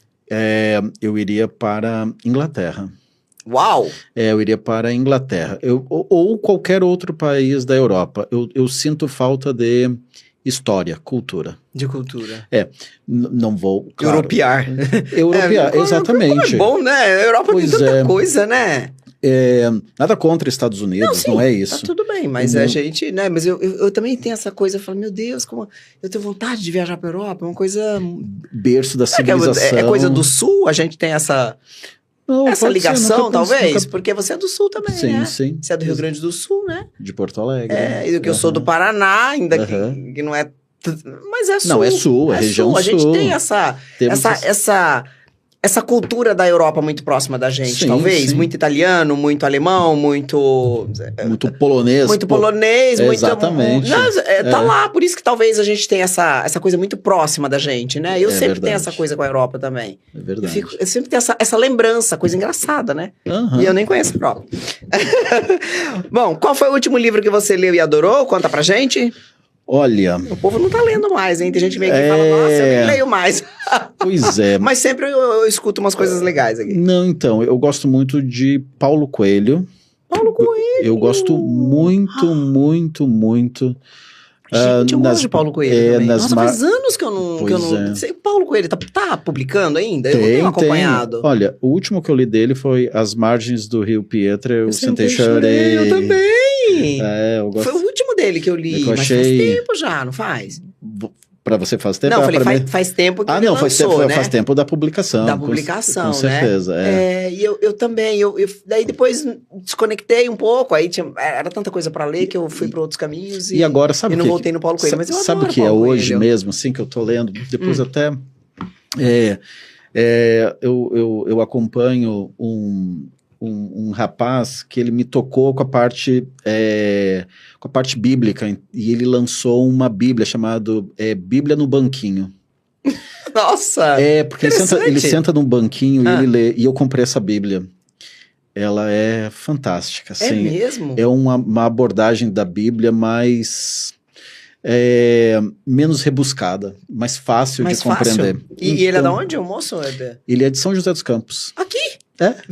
Eu iria para Inglaterra. Uau! Eu iria para a Inglaterra. Ou qualquer outro país da Europa. Eu sinto falta de história, cultura. De cultura. Não vou... Claro, Europear. Exatamente. É bom, né? A Europa tem tanta coisa, né? Nada contra Estados Unidos, não é isso. Tá tudo bem, mas a gente, né? Mas eu também tenho essa coisa, eu falo, meu Deus, como eu tenho vontade de viajar para a Europa, é uma coisa... Berço da civilização. É coisa do Sul, a gente tem essa ligação, talvez? Porque você é do Sul também, né? Sim. Você é do Rio Grande do Sul, né? De Porto Alegre. E que eu sou do Paraná, ainda que não é... Mas é Sul. Não, é Sul, é região Sul. A gente tem essa cultura da Europa muito próxima da gente, talvez. Sim. Muito italiano, muito alemão, muito polonês. Muito polonês, muito... Exatamente. Tá lá, por isso que talvez a gente tenha essa coisa muito próxima da gente, né? Eu sempre tenho essa coisa com a Europa também. É verdade. Eu sempre tenho essa lembrança, coisa engraçada, né? E eu nem conheço a Europa. Bom, qual foi o último livro que você leu e adorou? Conta pra gente. Olha... O povo não tá lendo mais, hein? Tem gente que vem aqui e fala, nossa, eu nem leio mais. Pois é. Mas sempre eu escuto umas coisas legais aqui. Não, então, eu gosto muito de Paulo Coelho. Paulo Coelho! Eu gosto muito, muito, muito. Gente, eu gosto de Paulo Coelho também. Nossa, faz anos que eu não sei. Paulo Coelho tá publicando ainda? Eu não tenho acompanhado. Olha, o último que eu li dele foi As Margens do Rio Pietra, eu sentei e chorei. Eu também! Eu gosto. Foi o último dele que eu li, mas faz tempo já, não faz? Pra você faz tempo? Não, eu falei, faz tempo que ele lançou, né? Faz tempo da publicação. Da publicação, com certeza, né? E eu também, daí depois desconectei um pouco, aí era tanta coisa pra ler que eu fui pra outros caminhos e agora, sabe e não voltei no Paulo Coelho, mas eu adoro Sabe o que é hoje mesmo, assim, que eu tô lendo? Depois até... eu acompanho um rapaz que ele me tocou com a parte bíblica, e ele lançou uma bíblia chamada Bíblia no Banquinho. Nossa! Porque ele senta num banquinho e ele lê, e eu comprei essa bíblia. Ela é fantástica. Assim, é mesmo? É uma abordagem da Bíblia mais... menos rebuscada, mais fácil de compreender. E ele é de onde, o moço? Ele é de São José dos Campos. Aqui?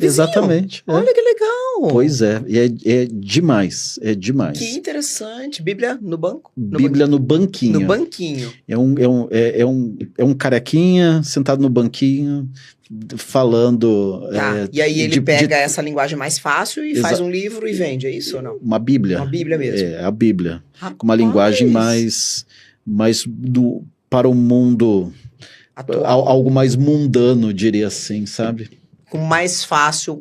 Exatamente. Olha que legal. Pois é, e é demais, é demais. Que interessante. Bíblia no banco? Bíblia no banquinho. No banquinho. É um carequinha sentado no banquinho, falando... Tá. E aí ele pega essa linguagem mais fácil e faz um livro e vende, é isso ou não? Uma Bíblia. Uma Bíblia mesmo. É, a Bíblia. Rapaz. Com uma linguagem para o mundo... Atual. Algo mais mundano, diria assim, sabe? Com mais fácil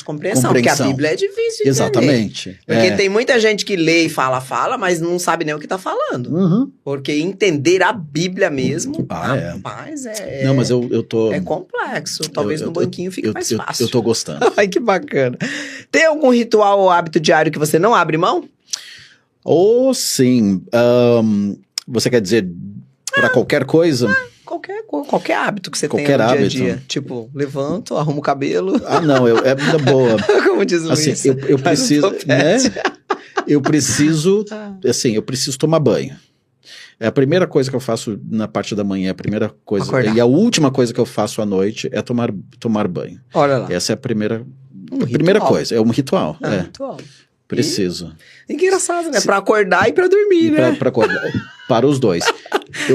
compreensão. Porque a Bíblia é difícil de Exatamente. entender. Porque tem muita gente que lê e fala, mas não sabe nem o que tá falando. Uhum. Porque entender a Bíblia mesmo, rapaz, Não, mas eu tô... É complexo. Talvez no banquinho fique mais fácil. Eu tô gostando. Ai, que bacana. Tem algum ritual ou hábito diário que você não abre mão? Sim. Você quer dizer para qualquer coisa? Qualquer hábito que você tenha Qualquer no dia a hábito. dia. Tipo, levanto, arrumo o cabelo. Não, é vida boa. Como diz o Luiz. Assim, eu preciso, né? Eu preciso tomar banho. É a primeira coisa que eu faço na parte da manhã, é a primeira coisa. Acordar. E a última coisa que eu faço à noite é tomar banho. Olha lá. Essa é a primeira ritual. coisa, é um ritual. Ritual. Preciso. E que engraçado, né? Pra acordar e pra dormir, né? Pra acordar. Para os dois.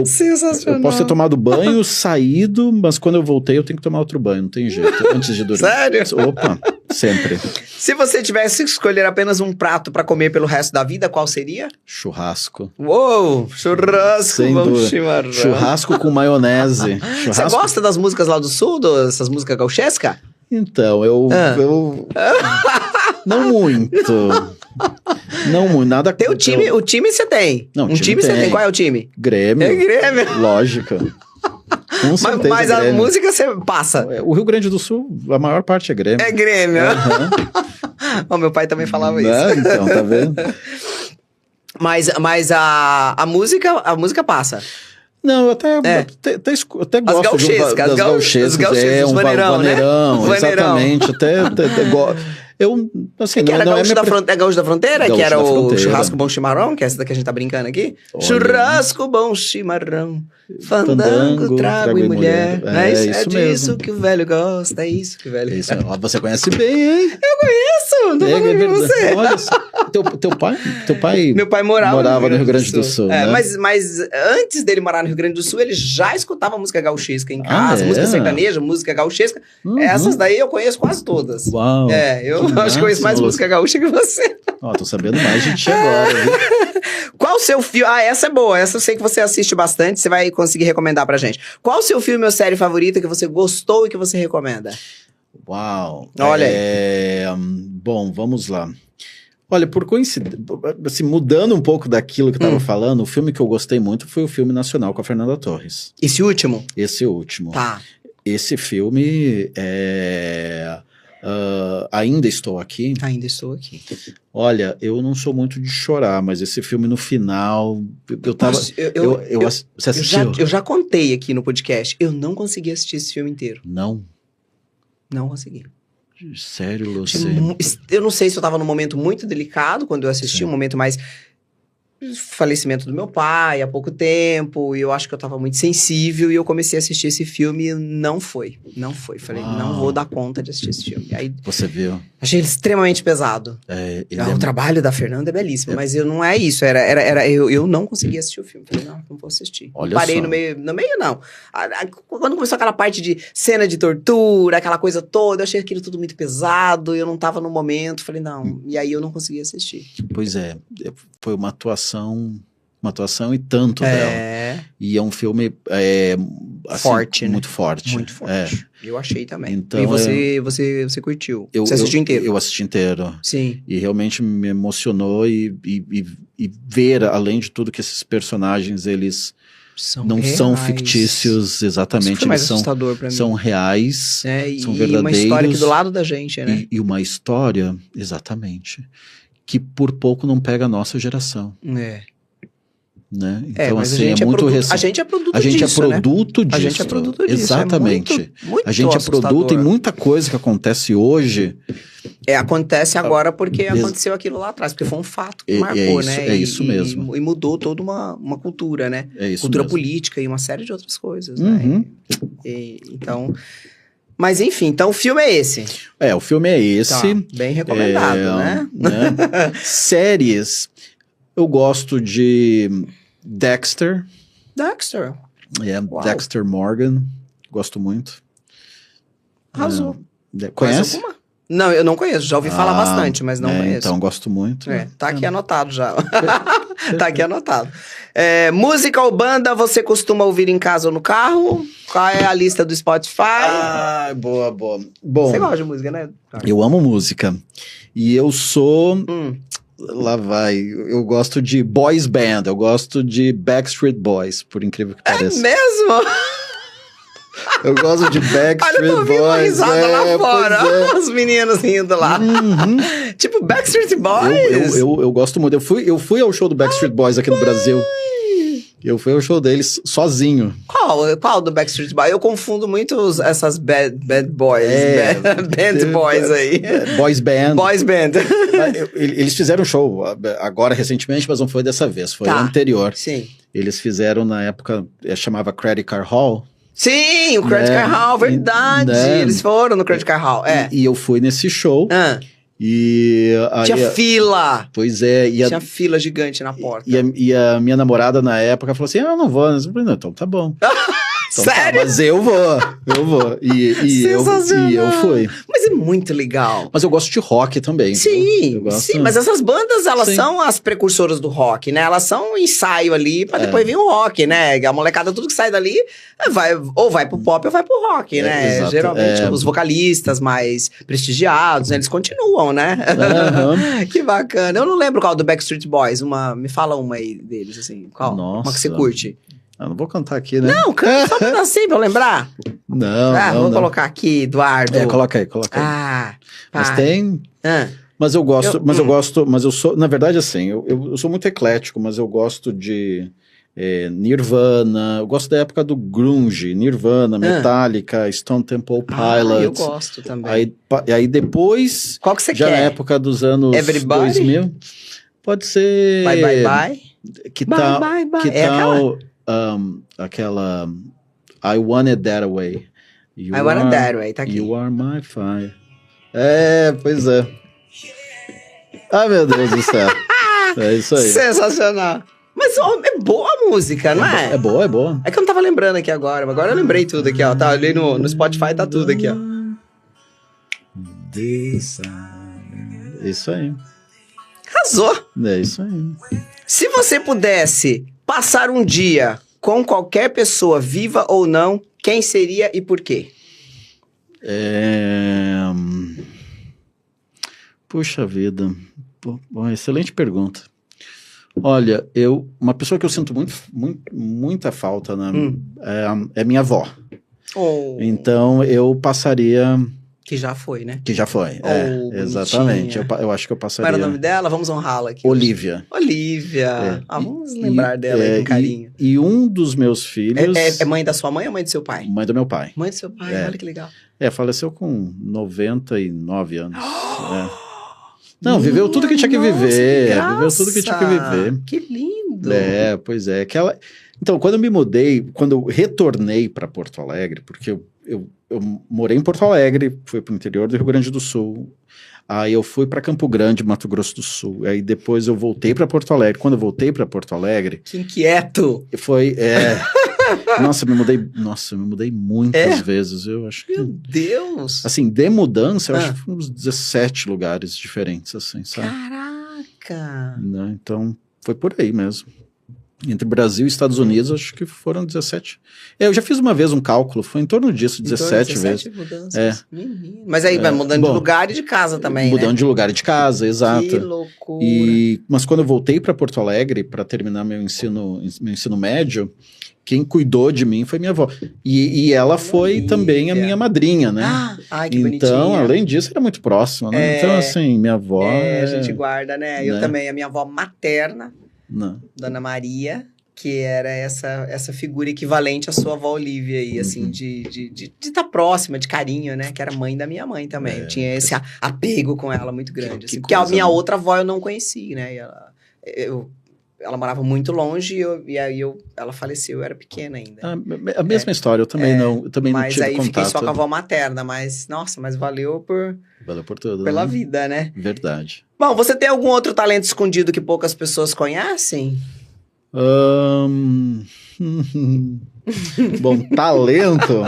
Sensacional. Eu posso ter tomado banho, saído, mas quando eu voltei eu tenho que tomar outro banho, não tem jeito, antes de dormir. Sério? Opa, sempre. Se você tivesse que escolher apenas um prato pra comer pelo resto da vida, qual seria? Churrasco. Uou, churrasco, Sem bom dúvida. chimarrão. Churrasco com maionese. Você gosta das músicas lá do sul, essas músicas gauchescas? Então, eu não muito. Não muito, nada... Tem o time você tem. Não, um time você tem. Qual é o time? Grêmio. É Grêmio. Lógico. Com certeza Mas a Grêmio. música você passa. O Rio Grande do Sul, a maior parte é Grêmio. É Grêmio. Uhum. Meu pai também falava isso. Então, tá vendo? Mas a música passa. Não, eu até gosto das gauchescas. Os vaneirão, né? Exatamente. Até gosto. Eu, assim, que era não gaúcho Gaúcho da Fronteira? Gaúcho que era da o Fronteira. churrasco bom chimarrão, que é essa daqui que a gente tá brincando aqui. Olha. Churrasco bom chimarrão, fandango, trago e mulher. É isso disso mesmo. que o velho gosta, é isso que o velho Isso, você conhece bem, hein? Eu conheço, não tô falando pra você. Olha só, teu pai Meu pai morava no Rio Grande do Sul, né? Mas antes dele morar no Rio Grande do Sul, ele já escutava música gauchesca em casa, música sertaneja, música gauchesca. Uhum. Essas daí eu conheço quase todas. Uau! Eu acho que conheço mais música gaúcha que você. Tô sabendo mais de ti agora, viu? Qual o seu filme... essa é boa. Essa eu sei que você assiste bastante, você vai conseguir recomendar pra gente. Qual o seu filme ou série favorita que você gostou e que você recomenda? Uau! Olha aí. Bom, vamos lá. Olha, por coincidência, assim, mudando um pouco daquilo que eu tava falando, o filme que eu gostei muito foi o filme Nacional com a Fernanda Torres. Esse último? Esse último. Tá. Esse filme Ainda Estou Aqui. Ainda estou aqui. Olha, eu não sou muito de chorar, mas esse filme no final, eu tava... Você assistiu? Eu já contei aqui no podcast, eu não consegui assistir esse filme inteiro. Não? Não consegui. Sério, Lucy? Eu não sei se eu tava num momento muito delicado quando eu assisti, um momento mais... falecimento do meu pai há pouco tempo, e eu acho que eu tava muito sensível, e eu comecei a assistir esse filme e não foi. Falei, não vou dar conta de assistir esse filme. Aí, você viu? Achei ele extremamente pesado. O trabalho da Fernanda é belíssimo, mas não é isso. Eu não conseguia assistir o filme. Falei, não vou assistir. Olha Parei só. no meio não. Quando começou aquela parte de cena de tortura, aquela coisa toda, eu achei aquilo tudo muito pesado, eu não tava no momento, falei, não. E aí eu não conseguia assistir. Pois é, foi uma atuação e tanto dela. E é um filme assim, forte, né? Muito forte. Muito forte. Eu achei também. Então, e você curtiu? Você assistiu inteiro? Eu assisti inteiro. Sim. E realmente me emocionou e ver, além de tudo, que esses personagens, eles não são fictícios, exatamente. Isso foi mais eles assustador pra mim. São reais, são verdadeiros. E uma história aqui do lado da gente, né? E uma história, exatamente, que por pouco não pega a nossa geração. Né? Então, mas assim, a gente é produto disso. A gente é produto disso. A gente é produto disso. Exatamente. Muito a gente é produto e muita coisa que acontece hoje. Acontece agora porque aconteceu aquilo lá atrás, porque foi um fato que marcou, né? É isso mesmo. E mudou toda uma cultura, né? É isso cultura mesmo. política e uma série de outras coisas, Uhum. né? Então, Mas enfim, então o filme é esse. O filme é esse. Tá, bem recomendado, né? Séries, eu gosto de Dexter. Dexter. Uau. Dexter Morgan. Gosto muito. Arrasou. Conhece? alguma? Não, eu não conheço. Já ouvi falar bastante, mas não conheço. Então, gosto muito. Tá aqui anotado já. Tá aqui anotado. Música ou banda você costuma ouvir em casa ou no carro? Qual é a lista do Spotify? Boa. Bom, você gosta de música, né? Eu amo música. E eu sou... Lá vai. Eu gosto de boys band. Eu gosto de Backstreet Boys, por incrível que pareça. É mesmo? Eu gosto de Backstreet Olha, eu Boys. uma risada lá fora. Os meninos rindo lá. Tipo, Backstreet Boys? Eu gosto muito. Eu fui ao show do Backstreet Boys aqui no Brasil. Eu fui ao show deles sozinho. Qual do Backstreet Boys? Eu confundo muito essas bad boys. Band boys aí. Boys band. Boys band. Eles fizeram show agora recentemente, mas não foi dessa vez. Foi anterior. Sim. Eles fizeram na época, chamava Credit Card Hall. Sim, o Credit Card Hall, verdade. Eles foram no Credit Card Hall. E eu fui nesse show. E aí, tinha fila. Pois é. Tinha fila gigante na porta. E a minha namorada na época falou assim, eu não vou. Eu falei, não, então tá bom. Então, sério? Mas eu vou. E eu fui. Mas é muito legal. Mas eu gosto de rock também. Sim, mas essas bandas, elas são as precursoras do rock, né? Elas são um ensaio ali pra depois vir o rock, né? A molecada, tudo que sai dali, vai pro pop ou vai pro rock, né? Exato. Geralmente, os vocalistas mais prestigiados, né? Eles continuam, né? Que bacana. Eu não lembro qual do Backstreet Boys. Me fala uma aí deles, assim. Qual? Nossa. Uma que você curte. Eu não vou cantar aqui, né? Não, canta só um pedacinho pra eu lembrar. Não. Vou colocar aqui, Eduardo. Coloca aí. Mas tem... Mas eu gosto, mas eu sou... Na verdade, assim, eu sou muito eclético, mas eu gosto de Nirvana, eu gosto da época do grunge, Nirvana, Metallica, Stone Temple Pilots. Eu gosto também. Aí depois... Qual que você já quer? na época dos anos Everybody? 2000, pode ser... Bye. Que Bye, tal... bye, bye. Que É tal... aquela I Want It That Way. I Want It That Way, tá aqui. You Are My Fire. Pois é. Ai, meu Deus do céu. É isso aí. Sensacional. Mas é boa a música, não é? É boa. É que eu não tava lembrando aqui agora, mas agora eu lembrei tudo aqui, ó. Tá ali no Spotify, tá tudo aqui, ó. Isso aí. Arrasou. É isso aí. Se você pudesse passar um dia com qualquer pessoa, viva ou não, quem seria e por quê? Puxa vida. Excelente pergunta. Olha, uma pessoa que eu sinto muita falta, né? É minha avó. Então, eu passaria... Que já foi, né? Que já foi, exatamente. Eu acho que eu passaria... Qual era o nome dela? Vamos honrá-la aqui. Olivia. Vamos lembrar dela aí com carinho. E um dos meus filhos... É mãe da sua mãe ou mãe do seu pai? Mãe do meu pai. Mãe do seu pai, olha que legal. Faleceu com 99 anos. Não, viveu tudo que tinha que viver. Viveu tudo que tinha que viver. Que lindo. Pois é. Então, quando eu retornei para Porto Alegre, porque eu morei em Porto Alegre, fui para o interior do Rio Grande do Sul, aí eu fui para Campo Grande, Mato Grosso do Sul, aí depois eu voltei para Porto Alegre. Quando eu voltei para Porto Alegre... Que inquieto! Foi... Nossa, me mudei muitas vezes, eu acho que... Meu Deus! Assim, de mudança, eu acho que foi uns 17 lugares diferentes, assim, sabe? Caraca! Né? Então, foi por aí mesmo. Entre Brasil e Estados Unidos, acho que foram 17. Eu já fiz uma vez um cálculo, foi em torno disso, 17 vezes. Mudanças. Mas aí vai mudando de lugar e de casa também, mudando de lugar e de casa, exato. Que loucura. Mas quando eu voltei para Porto Alegre, para terminar meu ensino médio, quem cuidou de mim foi minha avó. E ela foi também a minha madrinha, né? Que bonitinha. Então, além disso, era muito próxima, né? Então, assim, minha avó... a gente guarda, né? Eu também, a minha avó materna, Dona Maria, que era essa figura equivalente à sua avó Olivia aí, assim, de estar próxima, de carinho, né? Que era mãe da minha mãe também. Eu tinha esse apego com ela muito grande, assim. Porque a minha outra avó eu não conheci, né? ela morava muito longe ela faleceu, eu era pequena ainda. A mesma história, eu também não tive contato. Mas aí fiquei só com a avó materna, mas valeu por tudo, pela né? vida, né? Verdade. Bom, você tem algum outro talento escondido que poucas pessoas conhecem? Bom, talento...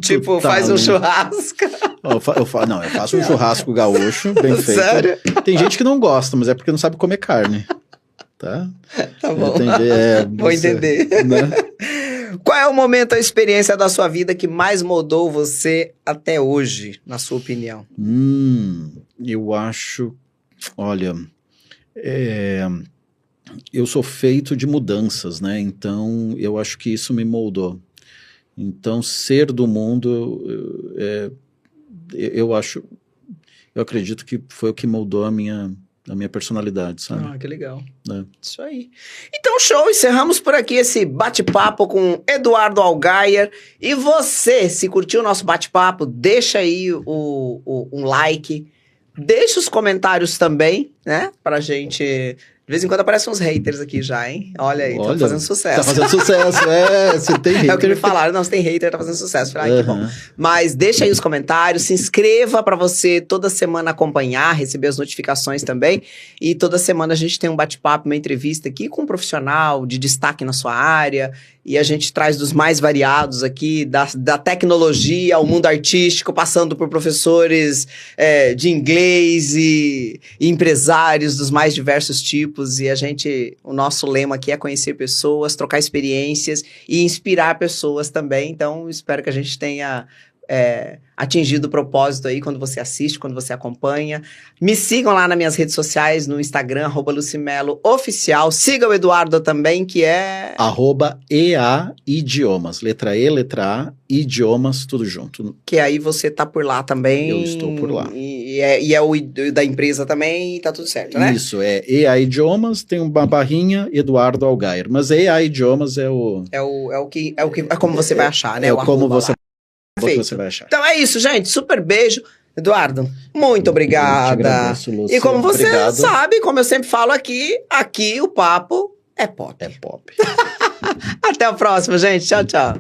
Tipo, faz um churrasco. Eu faço um churrasco gaúcho, bem feito. Sério? Tem gente que não gosta, mas é porque não sabe comer carne. Tá? Tá bom. Vou entender. Né? Qual é o momento, a experiência da sua vida que mais moldou você até hoje, na sua opinião? Eu acho... Olha... eu sou feito de mudanças, né? Então, eu acho que isso me moldou. Então, ser do mundo, eu acredito que foi o que moldou a minha personalidade, sabe? Que legal. Isso aí. Então, show, encerramos por aqui esse bate-papo com Eduardo Allgaier. E você, se curtiu o nosso bate-papo, deixa aí um like, deixa os comentários também, né? Pra gente... De vez em quando aparecem uns haters aqui já, hein? Olha aí, tá fazendo sucesso. Tá fazendo sucesso, se tem hater. É o que me falaram, não, se tem hater, tá fazendo sucesso. Falei, que bom. Mas deixa aí os comentários, se inscreva pra você toda semana acompanhar, receber as notificações também. E toda semana a gente tem um bate-papo, uma entrevista aqui com um profissional de destaque na sua área. E a gente traz dos mais variados aqui, da tecnologia ao mundo artístico, passando por professores de inglês e empresários dos mais diversos tipos. E o nosso lema aqui é conhecer pessoas, trocar experiências e inspirar pessoas também. Então, espero que a gente tenha atingido o propósito aí quando você assiste, quando você acompanha. Me sigam lá nas minhas redes sociais, no Instagram, @LucimeloOficial. Siga o Eduardo também, que é... @EA-idiomas. Letra E, letra A, idiomas, tudo junto. Que aí você tá por lá também. Eu estou por lá. E é o da empresa também, e tá tudo certo, né? Isso, EA Idiomas, tem uma barrinha, Eduardo Allgaier. Mas EA Idiomas é como você vai achar, né? Como você vai achar. Então é isso, gente. Super beijo. Eduardo, muito obrigada. Eu te agradeço, Lúcia. E como você Obrigado. sabe, como eu sempre falo aqui o papo é pop. É pop. Até a próxima, gente. Tchau, tchau.